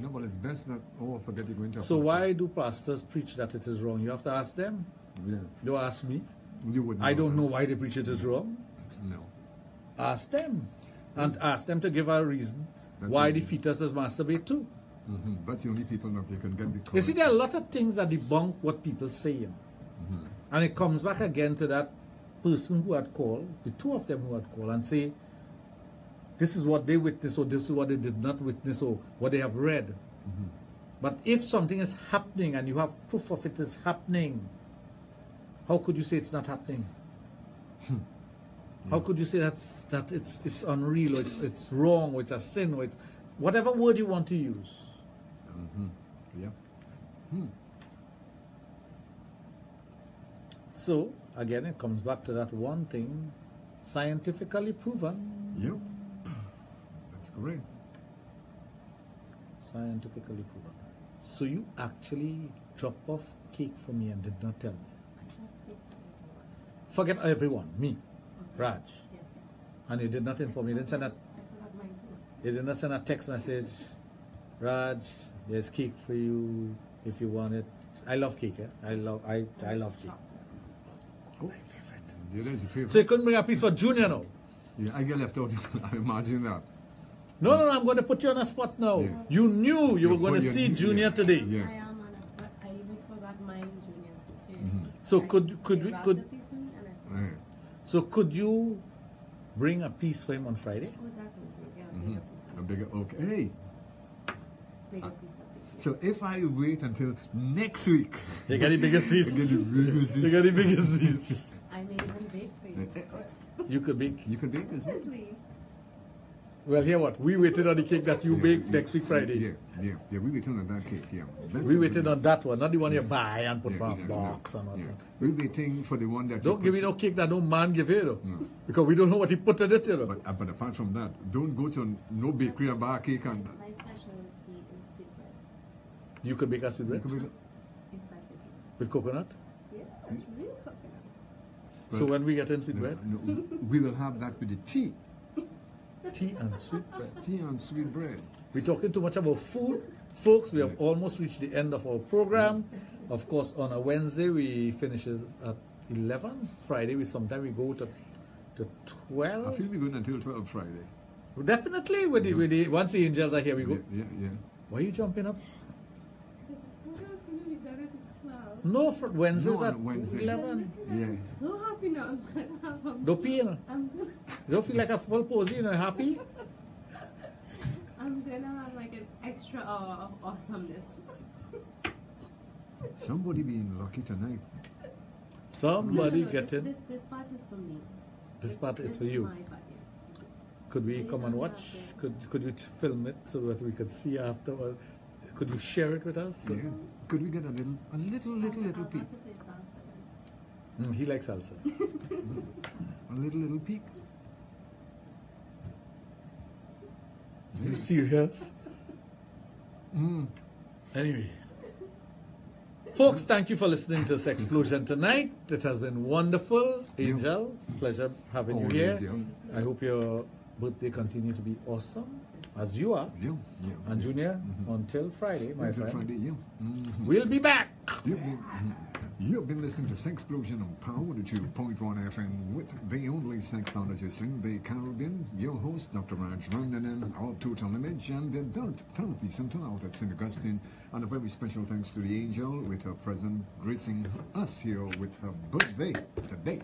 well, it's best that all forget you're going to. So why do pastors preach that it is wrong? You have to ask them. Yeah. Don't ask me. You wouldn't. I don't know why they preach it is wrong. No. Ask them. And ask them to give a reason why the fetus does masturbate too. That's the only people that they can get because. You see, there are a lot of things that debunk what people say, you know. And it comes back again to that person who had called, the two of them who had called, and say, this is what they witnessed, or this is what they did not witness, or what they have read. But if something is happening and you have proof of it is happening, how could you say it's not happening? How could you say that it's unreal, or it's wrong, or it's a sin, or it's whatever word you want to use? So again, it comes back to that one thing, scientifically proven. Yep, that's correct. Scientifically proven. So you actually dropped off cake for me and did not tell me. Forget everyone, me, Raj. Yes. And you did not inform me. You didn't send that. You did not send a text message. Raj, there's cake for you if you want it. I love cake. I love cake. Oh, my favorite. Yeah, that's your favorite. So you couldn't bring a piece for Junior now? Yeah, I get left out. I imagine that. No, I'm going to put you on a spot now. Yeah. You knew you were going to see Junior today. Yeah. I am on a spot. I even forgot my Junior. Seriously. So could you bring a piece for him on Friday? Oh, definitely. Yeah, a bigger piece. Okay. Bigger piece of cake. So if I wait until next week, you get the biggest piece. You get the biggest piece. I may even bake for you. You could bake. You could bake as well. Well, hear what? We waited on the cake that you bake next week Friday. Yeah, we waiting on that cake, yeah. We waited on that one, not the one you buy and put in a box and all that. We're waiting for the one that don't give me no cake that no man give you, though. No. Because we don't know what he put in it, you know. But apart from that, don't go to no bakery and buy a cake and... My specialty is sweet bread. You could bake a sweet bread? Exactly. With coconut? Yeah, it's real coconut. So when we get in sweet bread? No, we will have that with the tea. Tea and sweet bread. Tea and sweet bread. We're talking too much about food. Folks, we have almost reached the end of our program. Of course, on a Wednesday, we finish at 11. Friday, we go to 12. I feel we're going until 12 Friday. Definitely. Once the angels are here, we go. Yeah. Why are you jumping up? Because I thought I was going to be done at 12. No, for Wednesdays at Wednesday. 11. I'm so happy now. I'm going to have a... Don't pee, you know. You don't feel like a full posy, you know, happy? I'm going to have like an extra hour of awesomeness. Somebody being lucky tonight. Somebody getting... This part is for me. This part is for you. My part, yeah. Could we come and watch? Could you film it so that we could see after? Or could you share it with us? Yeah. Could we get a little peek? He likes salsa. A little peek. Are you serious? Anyway. Folks, thank you for listening to Sexplosion tonight. It has been wonderful. Angel, pleasure having you here. I hope your birthday continue to be awesome, as you are. And Junior, until Friday, my friend. Friday, We'll be back. You've been listening to Sexplosion on Power 2.1 FM with the only sexologist in the Caribbean, your host, Dr. Raj, and our total image and the adult therapy center out at St. Augustine. And a very special thanks to the angel with her present gracing us here with her birthday today.